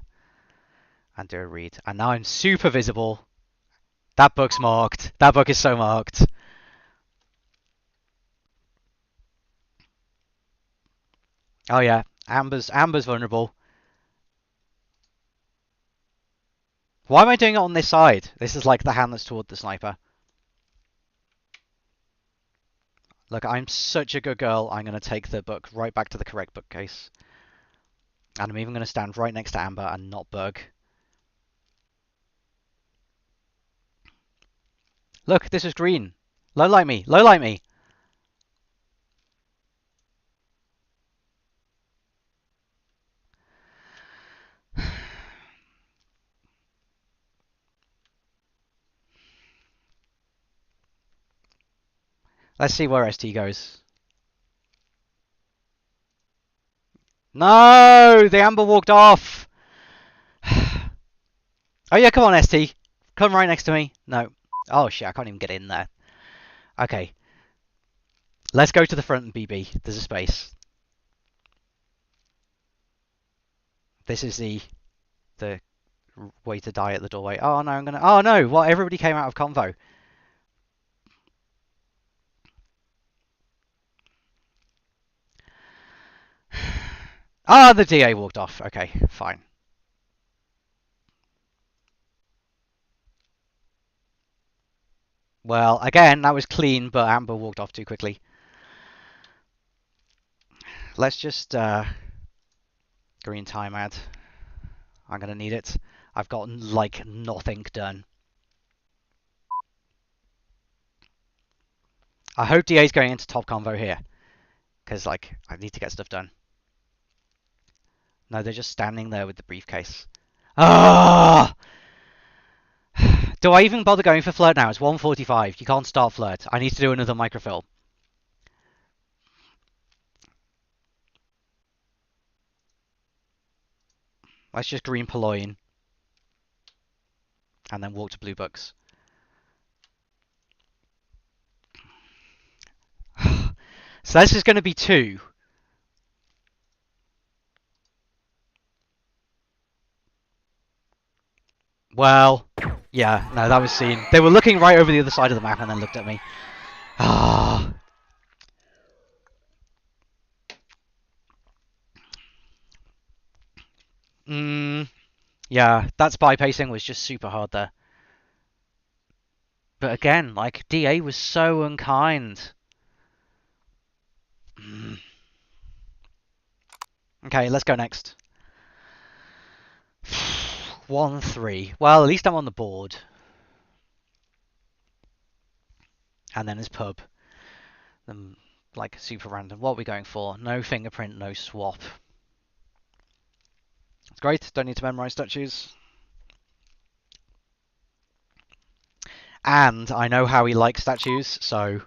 and do a read. And now I'm super visible. That book's marked. That book is so marked. Oh yeah, Amber's vulnerable. Why am I doing it on this side? This is like the hand that's toward the sniper. Look, I'm such a good girl. I'm going to take the book right back to the correct bookcase. And I'm even going to stand right next to Amber and not bug. Look, this is green. Low light me. Low light me. Let's see where ST goes. No! The Amber walked off! Oh yeah, come on, ST. Come right next to me. No. Oh shit, I can't even get in there. Okay. Let's go to the front and BB. There's a space. This is the way to die at the doorway. Oh no, I'm gonna. Oh no! What? Everybody came out of convo. Ah, the DA walked off. Okay, fine. Well, again, that was clean, but Amber walked off too quickly. Let's just green time ad. I'm gonna need it. I've got like nothing done. I hope DA's going into top convo here, because like I need to get stuff done. No, they're just standing there with the briefcase. Ah! Do I even bother going for flirt now? It's 1:45. You can't start flirt. I need to do another microfill. Let's just green Poloin and then walk to blue books. So this is going to be 2. Well, yeah, no, that was seen. They were looking right over the other side of the map and then looked at me. Ah. Yeah, that spy pacing was just super hard there. But again, like, DA was so unkind. Okay, let's go next. 1-3. Well, at least I'm on the board. And then his pub. Like, super random. What are we going for? No fingerprint, no swap. It's great. Don't need to memorize statues. And I know how he likes statues, so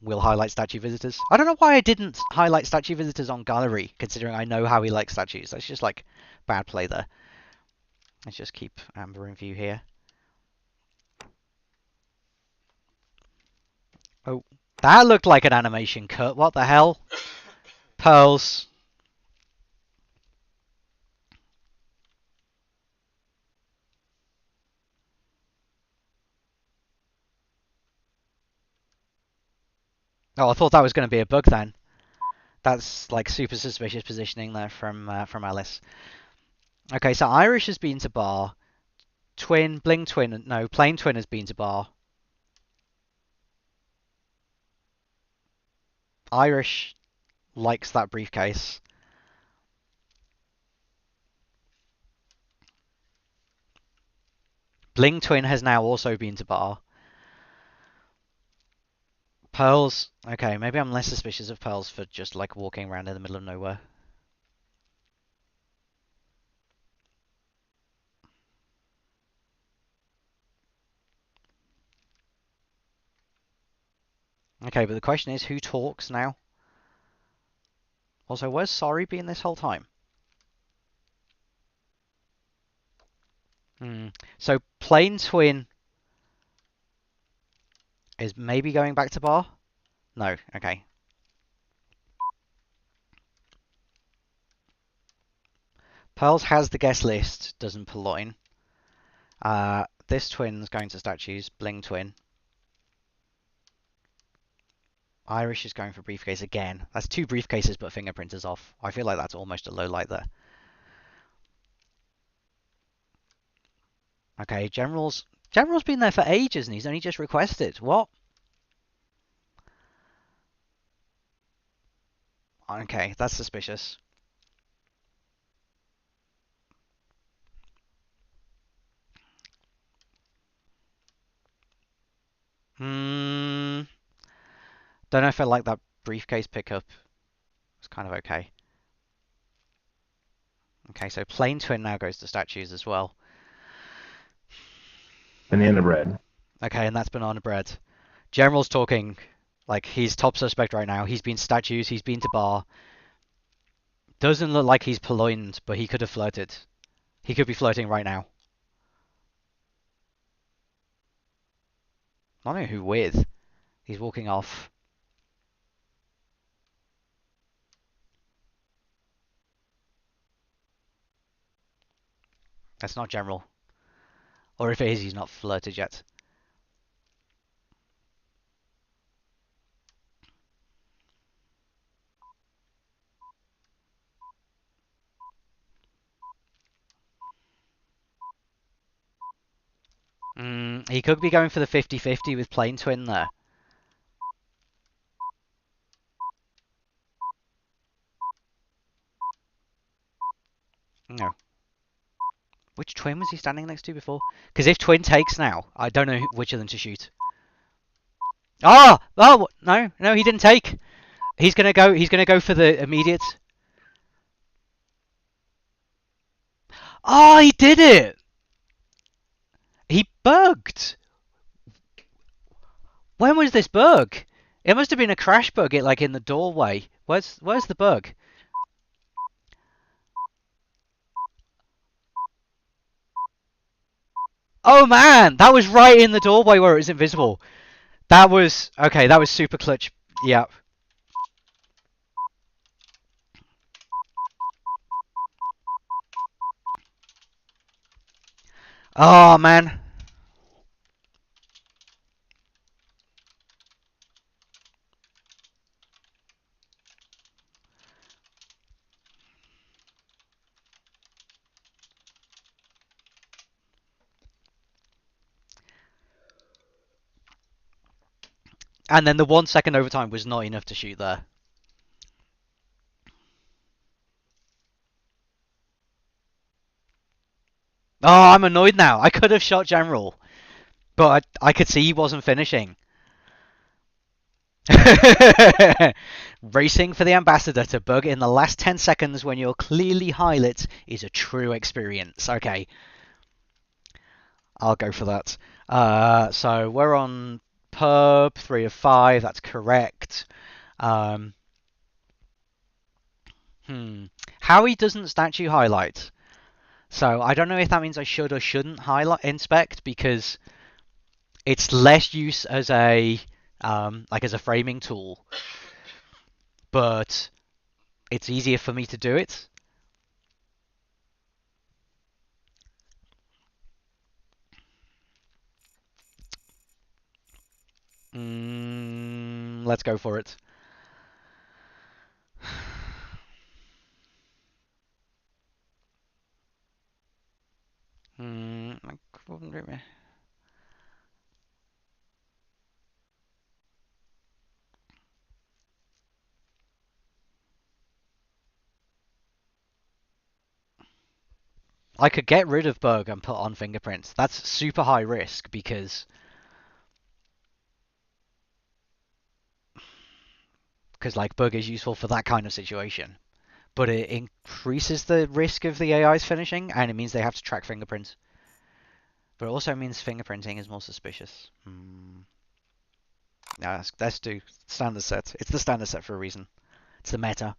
we'll highlight statue visitors. I don't know why I didn't highlight statue visitors on gallery, considering I know how he likes statues. That's just like bad play there. Let's just keep Amber in view here. Oh, that looked like an animation cut. What the hell? Pearls. Oh, I thought that was going to be a bug then. That's like super suspicious positioning there from Alice. Okay, so Irish has been to bar. Twin, Bling Twin, no, Plain Twin has been to bar. Irish likes that briefcase. Bling Twin has now also been to bar. Pearls, okay, maybe I'm less suspicious of Pearls for just like walking around in the middle of nowhere. Okay, but the question is, who talks now? Also, where's Sorry been this whole time? So, Plain Twin is maybe going back to bar? No, okay. Pearls has the guest list, doesn't Purloin. This Twin's going to statues, Bling Twin. Irish is going for briefcase again. That's two briefcases, but fingerprint is off. I feel like that's almost a low light there. Okay, General's been there for ages and he's only just requested. What? Okay, that's suspicious. Hmm. Don't know if I like that briefcase pickup. It's kind of okay. Okay, so plain twin now goes to statues as well. Banana bread. Okay, and that's banana bread. General's talking like he's top suspect right now. He's been statues, he's been to bar. Doesn't look like he's purloined, but he could have flirted. He could be flirting right now. I don't know who with. He's walking off. That's not General. Or if it is, he's not flirted yet. He could be going for the 50-50 with plain twin there. No. Which twin was he standing next to before? Because if twin takes now, I don't know which of them to shoot. Ah! Oh! No, no, he didn't take. He's gonna go. He's gonna go for the immediate. Oh, he did it! He bugged. When was this bug? It must have been a crash bug. It like in the doorway. Where's the bug? Oh man, that was right in the doorway where it was invisible. That was okay. That was super clutch. Yeah. Oh man. And then the 1 second overtime was not enough to shoot there. Oh, I'm annoyed now. I could have shot General, but I could see he wasn't finishing. Racing for the ambassador to bug in the last 10 seconds when you're clearly highlit is a true experience. Okay, I'll go for that. So we're on pub 3 of 5. That's correct. Um, Howie doesn't statue highlight. So I don't know if that means I should or shouldn't highlight inspect because it's less use as a like as a framing tool, but it's easier for me to do it. Let's go for it. I could get rid of bug and put on fingerprints. That's super high risk because like bug is useful for that kind of situation, but it increases the risk of the AI's finishing, and it means they have to track fingerprints. But it also means fingerprinting is more suspicious. Yeah, let's do standard set. It's the standard set for a reason. It's the meta.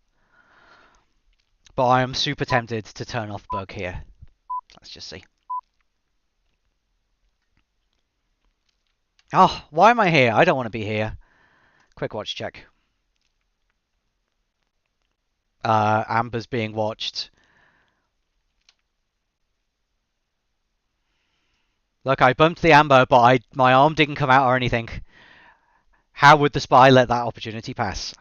But I am super tempted to turn off bug here. Let's just see. Oh, why am I here? I don't want to be here. Quick watch check. Amber's being watched. Look, I bumped the Amber, but my arm didn't come out or anything. How would the spy let that opportunity pass?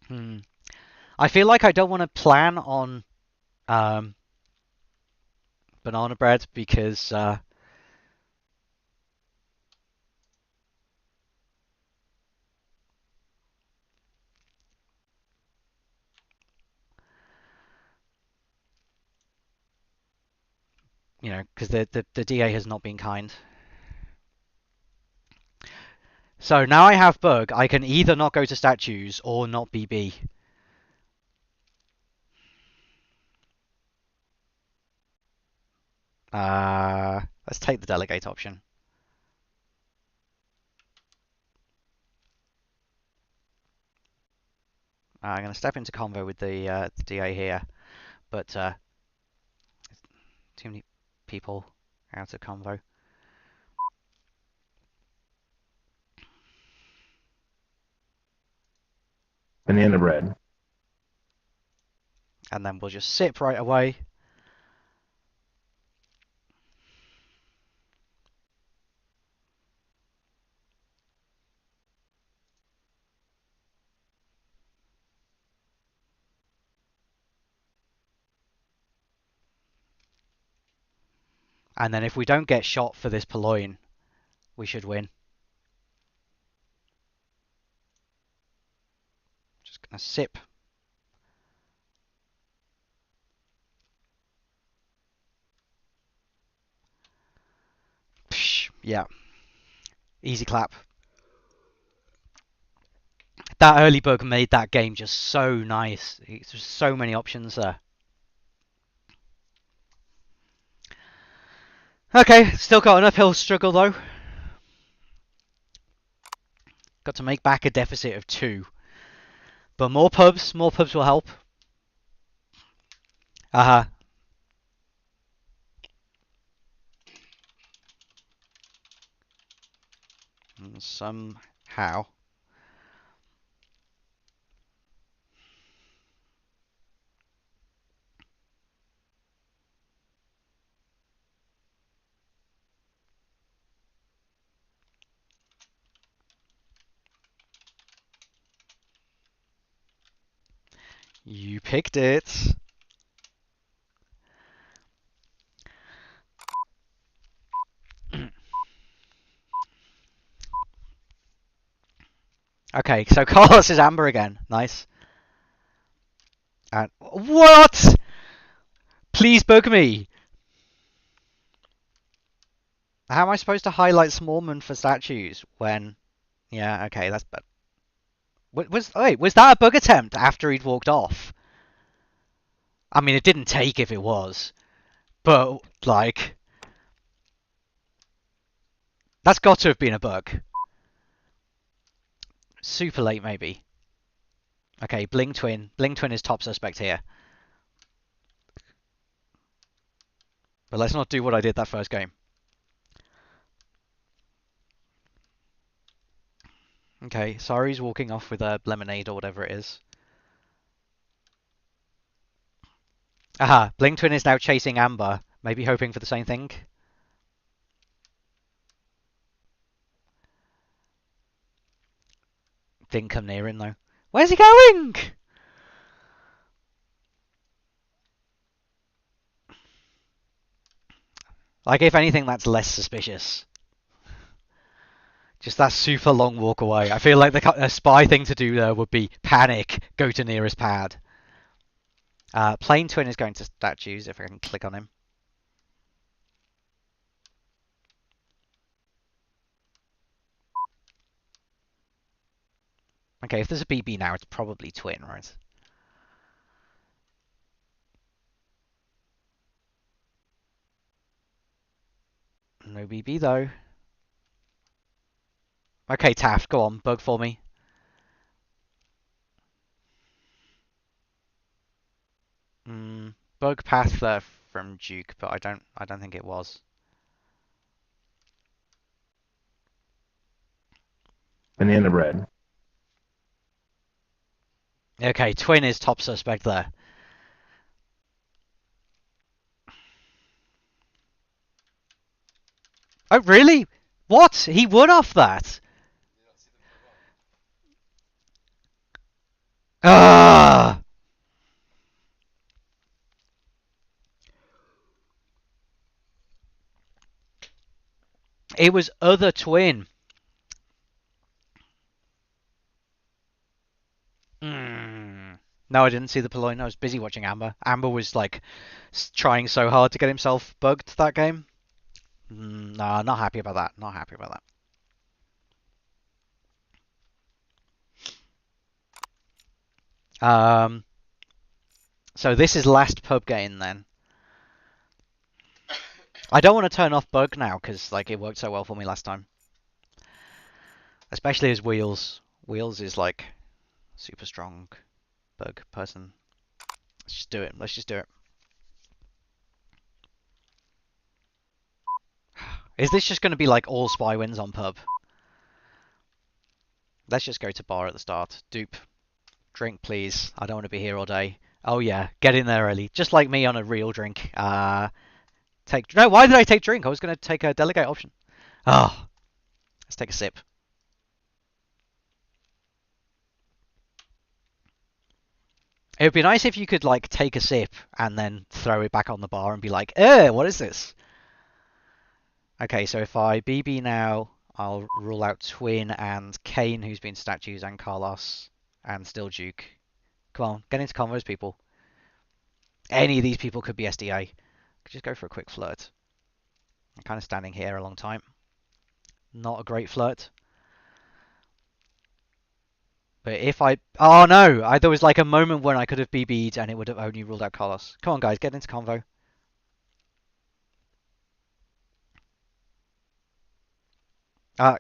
Hmm. I feel like I don't want to plan on um, banana bread because because the DA has not been kind. So now I have bug. I can either not go to statues or not BB. Let's take the delegate option. I'm going to step into convo with the DA here, but too many people out of convo. Banana bread. And then we'll just sip right away. And then if we don't get shot for this purloin, we should win. Just going to sip. Psh, yeah, easy clap. That early bug made that game just so nice. There's so many options there. Okay, still got an uphill struggle though. Got to make back a deficit of 2. But more pubs will help. Uh-huh. And somehow. You picked it. Okay, so Carlos is amber again. Nice. And what? Please bug me. How am I supposed to highlight Smallman for statues when? Yeah, okay, that's bad. Was that a bug attempt after he'd walked off? I mean, it didn't take if it was, but like, that's got to have been a bug. Super late, maybe. Okay, Bling Twin. Bling Twin is top suspect here. But let's not do what I did that first game. Okay, Sari's walking off with a lemonade or whatever it is. Aha, Bling Twin is now chasing Amber, maybe hoping for the same thing. Didn't come near him though. Where's he going? Like, if anything, that's less suspicious. Just that super long walk away. I feel like the spy thing to do there would be panic, go to nearest pad. Plain Twin is going to statues if I can click on him. Okay, if there's a BB now, it's probably Twin, right? No BB though. Okay, Taft, go on, bug for me. Bug path there from Duke, but I don't think it was. Banana bread. Okay, Twin is top suspect there. Oh, really? What? He won off that? Ah! It was other Twin. Mm. No, I didn't see the Purloin. I was busy watching Amber. Amber was like trying so hard to get himself bugged that game. No, not happy about that. Not happy about that. So this is last pub game then. I don't want to turn off bug now because like it worked so well for me last time. Especially as Wheels. Wheels is like super strong bug person. Let's just do it. Let's just do it. Is this just going to be like all spy wins on pub? Let's just go to bar at the start. Dupe. Drink, please. I don't want to be here all day. Oh yeah, get in there early. Just like me on a real drink. Take no. Why did I take drink? I was going to take a delegate option. Oh, let's take a sip. It would be nice if you could like take a sip and then throw it back on the bar and be like, what is this? Okay, so if I BB now, I'll rule out Twin and Kane, who's been statues, and Carlos, and still Duke. Come on, get into convos, people. Any of these people could be SDA. Could just go for a quick flirt. I'm kind of standing here a long time. Not a great flirt. But if I... Oh no! There was like a moment when I could have BB'd and it would have only ruled out Carlos. Come on guys, get into convo. Uh,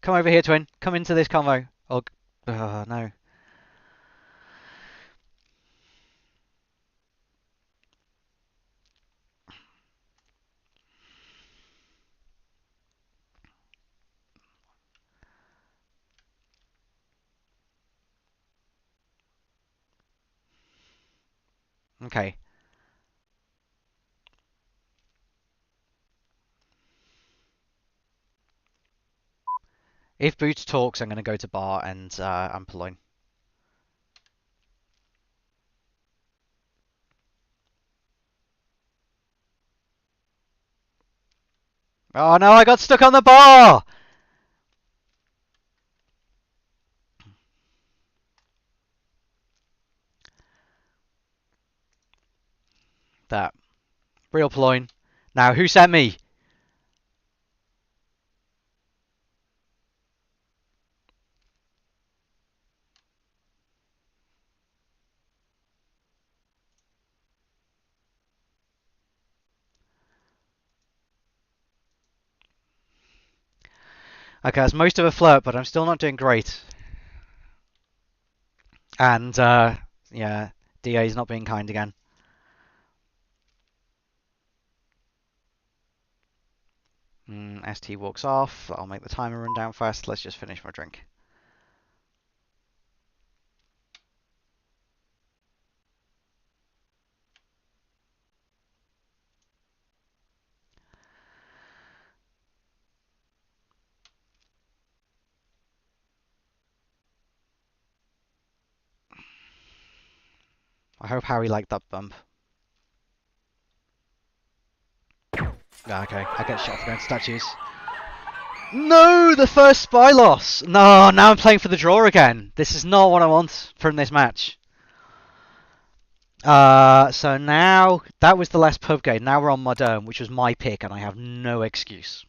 Come over here, Twin. Come into this convo. Oh, no. Okay. If Boots talks, I'm going to go to bar and I'm Purloin. Oh no, I got stuck on the bar! That. Real Purloin. Now, who sent me? Okay, that's most of a flirt, but I'm still not doing great. And, yeah, DA's not being kind again. ST walks off. I'll make the timer run down fast. Let's just finish my drink. I hope Harry liked that bump. Okay, I get shot for going to statues. No, the first spy loss. No, now I'm playing for the draw again. This is not what I want from this match. So now that was the last pub game. Now we're on Modern, which was my pick, and I have no excuse.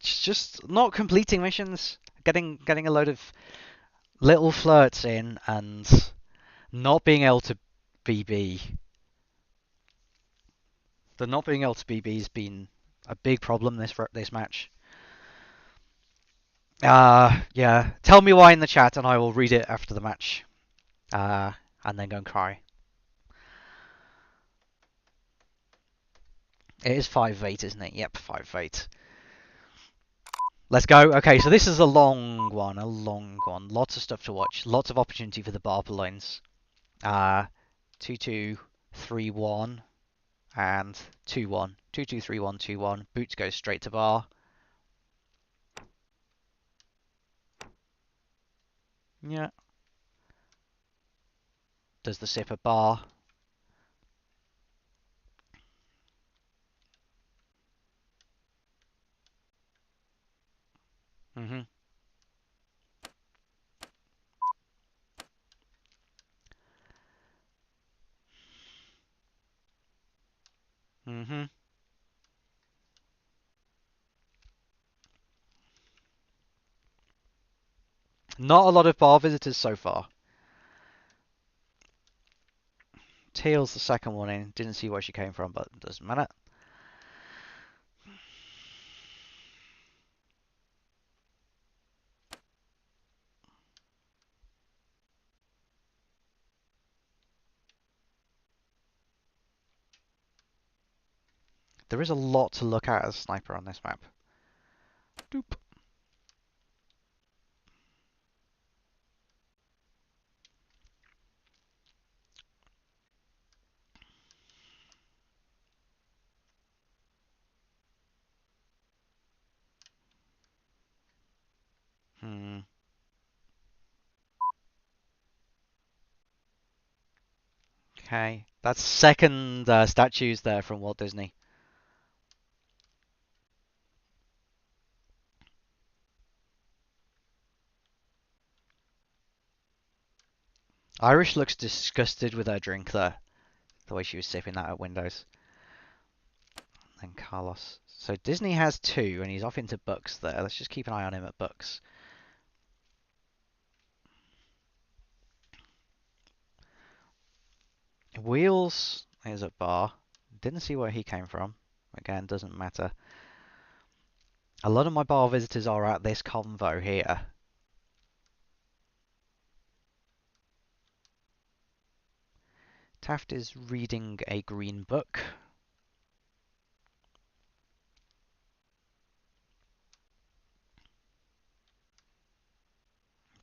Just not completing missions, getting a load of little flirts in, and not being able to BB. The not being able to BB has been a big problem this match. Yeah. Tell me why in the chat, and I will read it after the match. and then go and cry. It is 5-8, isn't it? Yep, 5-8. Let's go. Okay, so this is a long one, a long one. Lots of stuff to watch. Lots of opportunity for the bar lines. 2-2, 3-1, and 2-1. 2-2, 3-1, 2-1. Boots goes straight to bar. Yeah. Does the sipper bar. Mhm. Mhm. Not a lot of bar visitors so far. Teal's the second one in. Didn't see where she came from, but doesn't matter. There is a lot to look at as sniper on this map. Doop. Hmm. Okay. That's second statues there from Walt Disney. Irish looks disgusted with her drink there. The way she was sipping that at Windows. And Carlos. So Disney has two, and he's off into Bucks there. Let's just keep an eye on him at Bucks. Wheels is at bar. Didn't see where he came from. Again, doesn't matter. A lot of my bar visitors are at this convo here. Taft is reading a green book.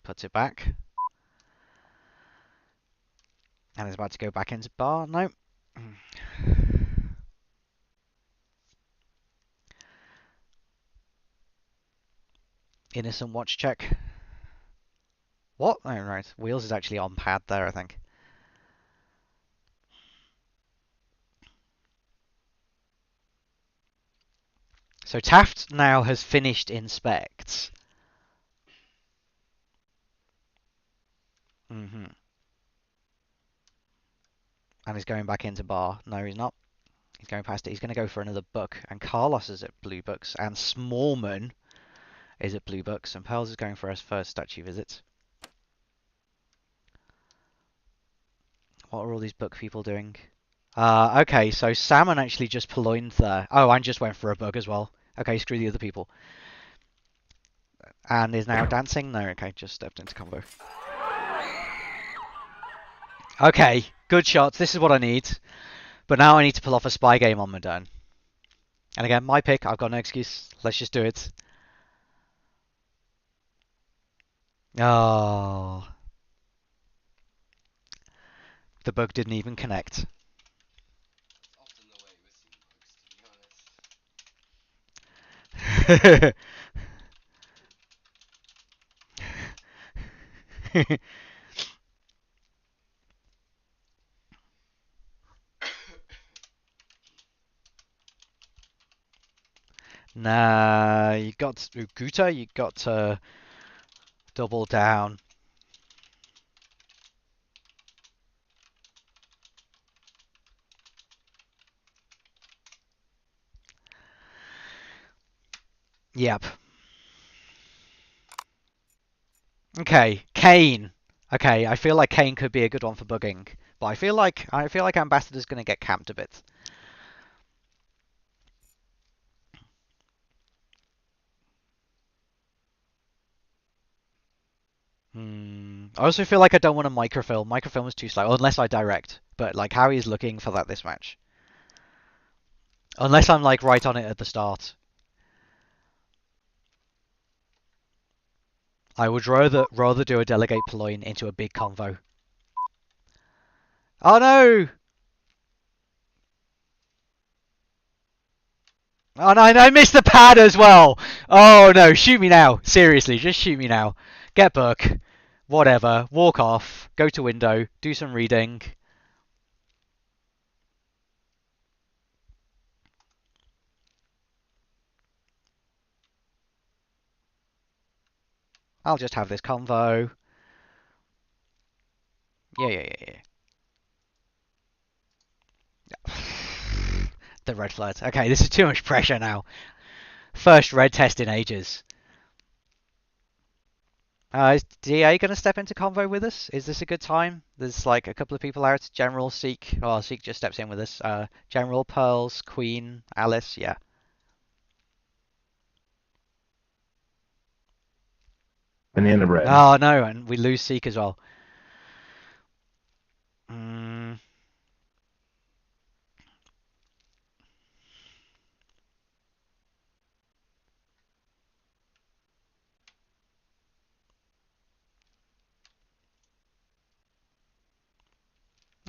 Puts it back. And is about to go back into bar. No. Innocent watch check. What? Oh, right. Wheels is actually on pad there, I think. So Taft now has finished inspect. Mm-hmm. And he's going back into bar. No, he's not. He's going past it. He's going to go for another book. And Carlos is at blue books. And Smallman is at blue books. And Pearls is going for his first statue visit. What are all these book people doing? Okay, so Salmon actually just purloined there. Oh, and just went for a bug as well. Okay, screw the other people. And is now dancing? No, okay, just stepped into combo. Okay, good shots. This is what I need. But now I need to pull off a spy game on Modern. And again, my pick. I've got no excuse. Let's just do it. Oh, the bug didn't even connect. Nah, you got Uguta, you got to double down. Yep. Okay, Kane. Okay, I feel like Kane could be a good one for bugging, but I feel like Ambassador's gonna get camped a bit. Hmm. I also feel like I don't want to microfilm. Microfilm is too slow, unless I direct. But like Howie's looking for that this match. Unless I'm like right on it at the start. I would rather do a delegate purloin into a big convo. Oh no! Oh no, I missed the pad as well! Oh no, shoot me now. Seriously, just shoot me now. Get book. Whatever. Walk off. Go to window. Do some reading. I'll just have this convo. Yeah. The red flag. Okay, this is too much pressure now. First red test in ages. Is DA going to step into convo with us? Is this a good time? There's like a couple of people out. General, Seek. Oh, Seek just steps in with us. General, Pearls, Queen, Alice. Yeah. Banana bread. Oh no, and we lose Seek as well. Mm.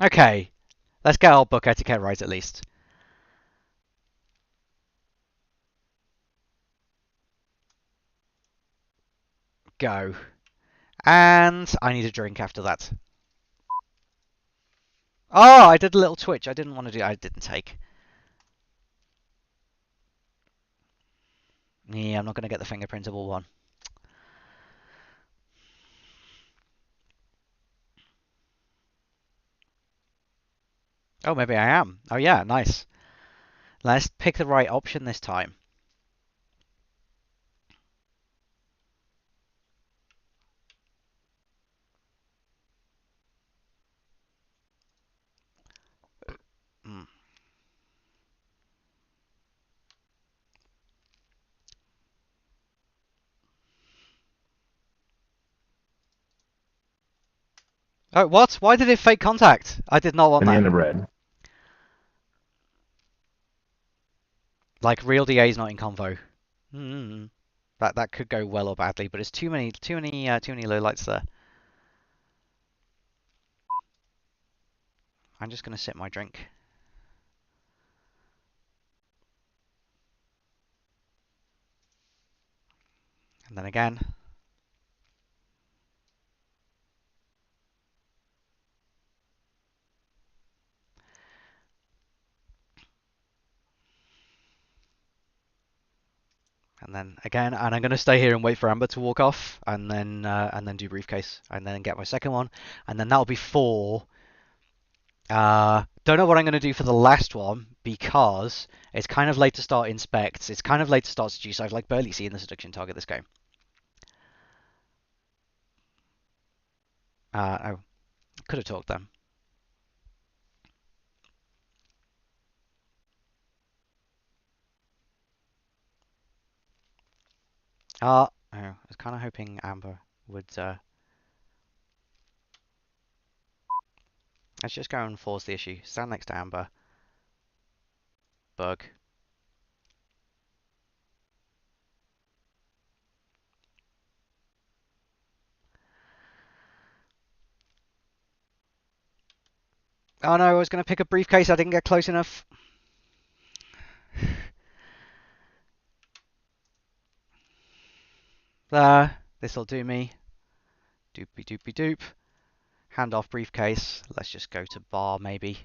Okay, let's get our book etiquette right at least. Go. And I need a drink after that. Oh, I did a little twitch. I didn't want to do. I didn't take. Yeah, I'm not going to get the fingerprintable one. Oh, maybe I am. Oh yeah, nice. Let's pick the right option this time. Mm. Oh, what? Why did it fake contact? I did not want that. Banana bread. Like real DA's not in convo. That could go well or badly, but it's too many low lights there. I'm just gonna sip my drink. And then again. And then again, and I'm gonna stay here and wait for Amber to walk off, and then do briefcase, and then get my second one, and then that'll be 4. Don't know what I'm going to do for the last one because it's kind of late to start inspects. It's kind of late to start seduce. I've like barely seen the seduction target this game. Oh, could have talked them. Oh, I was kind of hoping Amber would. Let's just go and force the issue. Stand next to Amber. Bug. Oh no, I was going to pick a briefcase. I didn't get close enough. There. This'll do me. Doopy doopy doop. Hand off briefcase. Let's just go to bar maybe.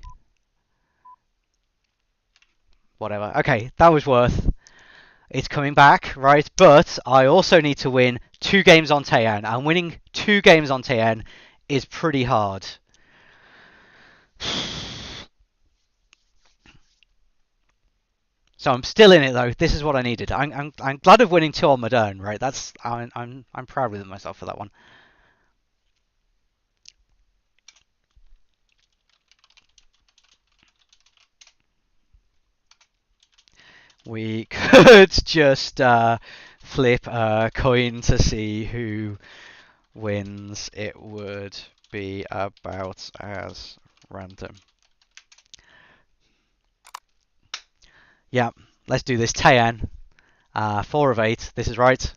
Whatever. Okay, that was worth. It's coming back, right? But I also need to win 2 games on Taeyan, and winning 2 games on Taeyan is pretty hard. So I'm still in it though. This is what I needed. I'm glad of winning 2 on Modern, right? That's I'm proud with myself for that one. We could just flip a coin to see who wins, it would be about as random. Yeah, let's do this. Tayan, 4 of 8. This is right.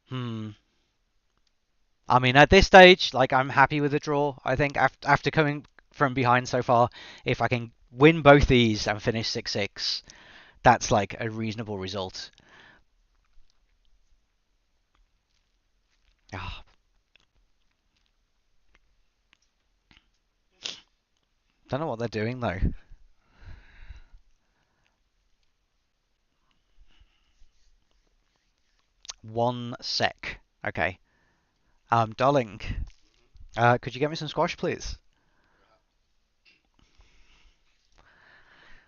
Hmm. I mean, at this stage, like, I'm happy with the draw. I think after coming from behind so far, if I can win both these and finish 6-6, that's like a reasonable result. Ah, don't know what they're doing though. 1 sec. Okay. Darling, could you get me some squash, please?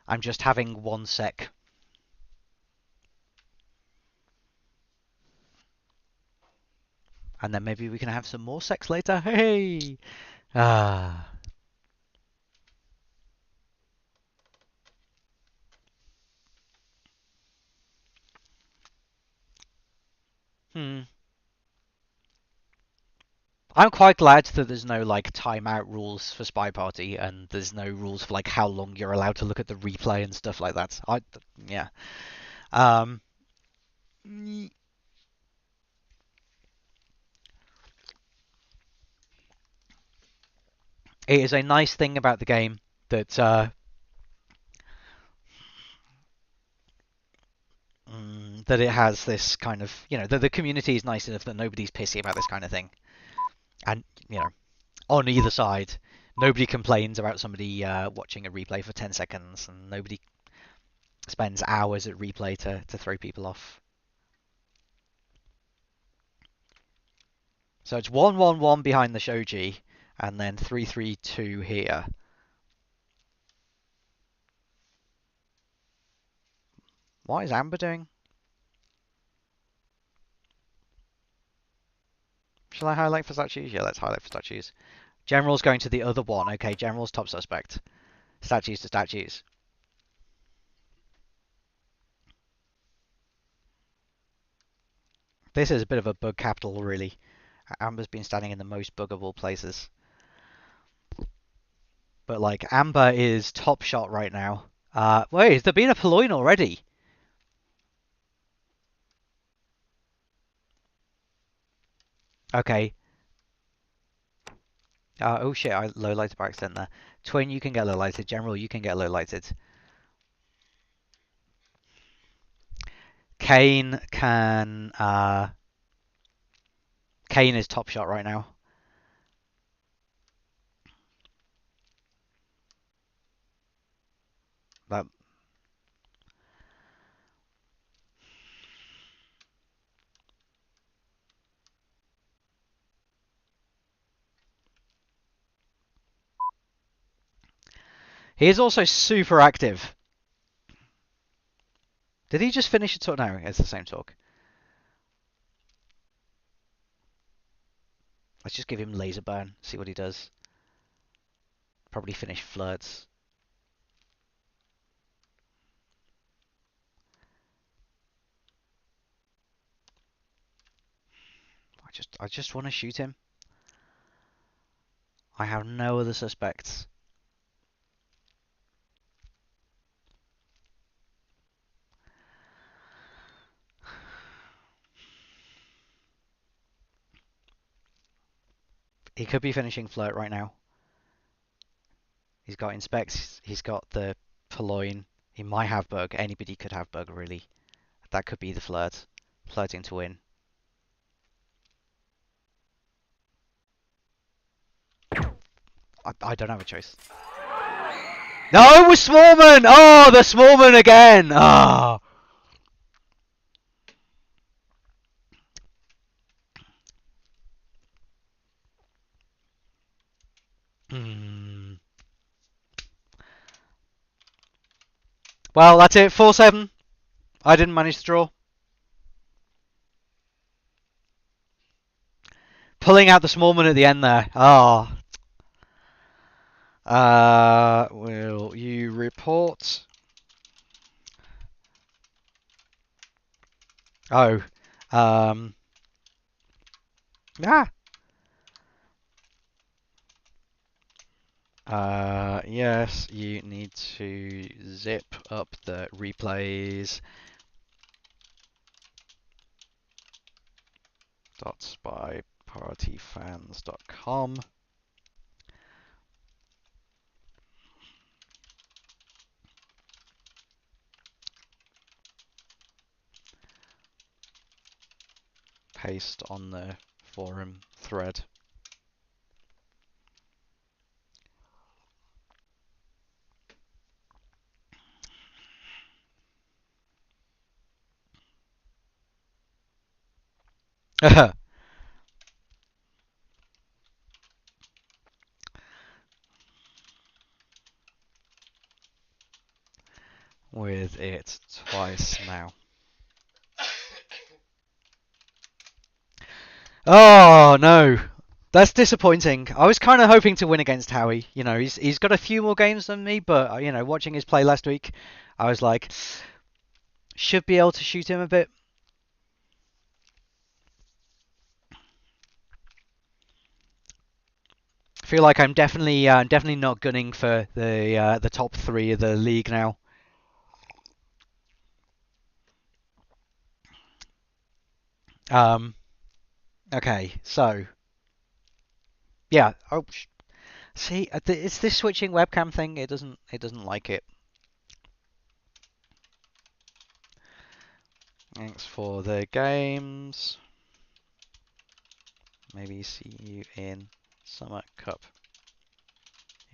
I'm just having 1 sec. And then maybe we can have some more sex later. Hey! Ah. Hmm. I'm quite glad that there's no like timeout rules for Spy Party, and there's no rules for like how long you're allowed to look at the replay and stuff like that. Yeah. Um, it is a nice thing about the game that that it has this kind of, the community is nice enough that nobody's pissy about this kind of thing, and on either side, nobody complains about somebody watching a replay for 10 seconds, and nobody spends hours at replay to throw people off. So it's 1-1-1 behind the shoji, and then 3-3-2 here. What is Amber doing? Shall I highlight for statues? Yeah, let's highlight for statues. General's going to the other one. Okay, General's top suspect. Statues to statues. This is a bit of a bug capital, really. Amber's been standing in the most buggable places. But, like, Amber is top shot right now. Wait, has there been a Purloin already? Okay. Oh shit, I low lighted by accident there. Twin, you can get low lighted. General, you can get low lighted. Kane can. Kane is top shot right now. But he is also super active. Did he just finish a talk? No, it's the same talk. Let's just give him laser burn, see what he does. Probably finish flirts. I just want to shoot him. I have no other suspects. He could be finishing flirt right now. He's got inspects. He's got the Purloin. He might have bug. Anybody could have bug, really. That could be the flirt. Flirting to win. I don't have a choice. No, it was Smallman! Oh, the Smallman again! Oh. Well, that's it. 4-7. I didn't manage to draw. Pulling out the small one at the end there. Oh. Will you report? Oh. Um. Ah. Yes, you need to zip up the replays. .spypartyfans.com. Paste on the forum thread. With it twice now. Oh no, that's disappointing. I was kind of hoping to win against Howie. You know, he's got a few more games than me, but you know, watching his play last week, I was like, should be able to shoot him a bit. I feel like I'm definitely not gunning for the top three of the league now. Um, okay, so yeah. Oh, see, it's this switching webcam thing. It doesn't like it. Thanks for the games. Maybe see you in Summer Cup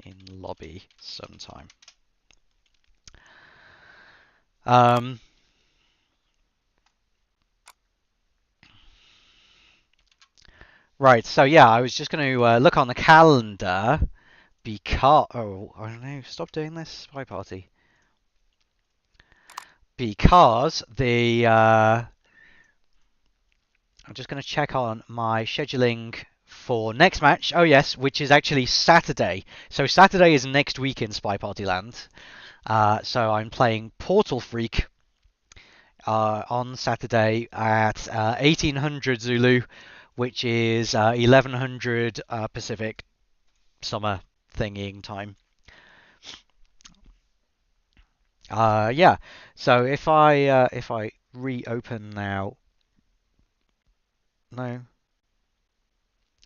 in lobby sometime. Um, right, so yeah, I was just going to look on the calendar because I don't know, stop doing this, Spy Party. Because I'm just going to check on my scheduling for next match. Oh yes, which is actually Saturday. So Saturday is next week in Spy Party Land. So I'm playing Portal Freak on Saturday at 1800 Zulu, which is 1100 Pacific summer thingying time. Yeah. So if I reopen now, no,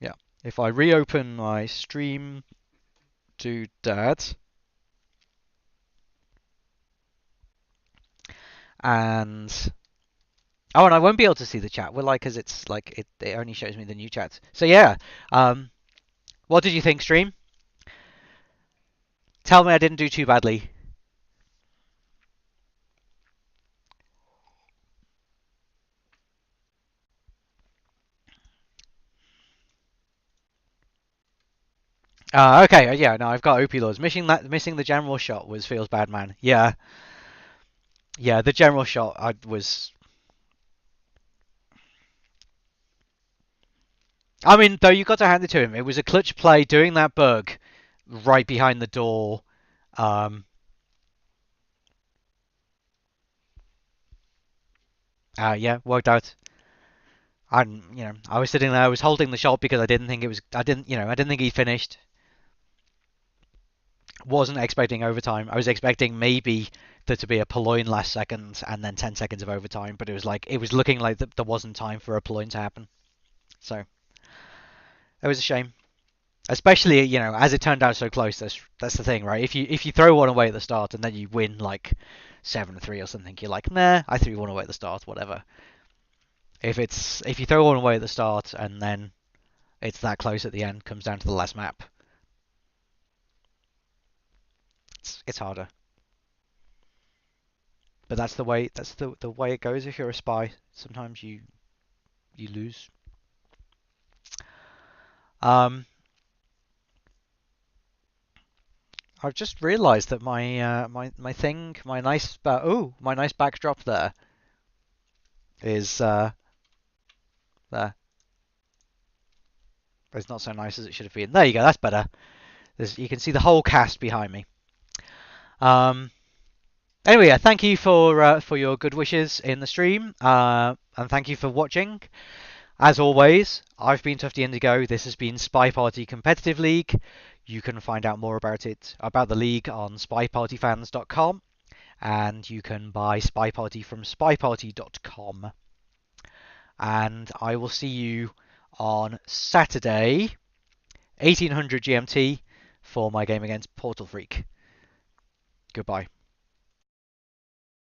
yeah. If I reopen my stream doodad and and I won't be able to see the chat. Will I? Because it's like it only shows me the new chats. So yeah. What did you think, stream? Tell me I didn't do too badly. Okay, yeah, no, I've got OP laws. Missing the general shot feels bad, man. Yeah, yeah, the general shot I was. I mean, though you got to hand it to him. It was a clutch play doing that bug right behind the door. Um, yeah, worked out. I was sitting there. I was holding the shot because I didn't think it was. I didn't think he finished. Wasn't expecting overtime. I was expecting maybe there to be a Poloin last second and then 10 seconds of overtime, but it was looking like there wasn't time for a Poloin to happen. So it was a shame. Especially, as it turned out so close. That's the thing, right? If you throw one away at the start and then you win like 7-3 or something, you're like, nah, I threw one away at the start, whatever. If you throw one away at the start and then it's that close at the end, comes down to the last map, it's harder. But that's the way it goes if you're a spy. Sometimes you lose. Um, I've just realised that my thing, my nice backdrop there is there. It's not so nice as it should have been. There you go. That's better. You can see the whole cast behind me. Um, anyway, yeah, thank you for your good wishes in the stream, and thank you for watching. As always, I've been Tufty Indigo. This has been Spy Party Competitive League. You can find out more about the league, on spypartyfans.com, and you can buy Spy Party from spyparty.com. And I will see you on Saturday, 1800 GMT, for my game against Portal Freak. Goodbye.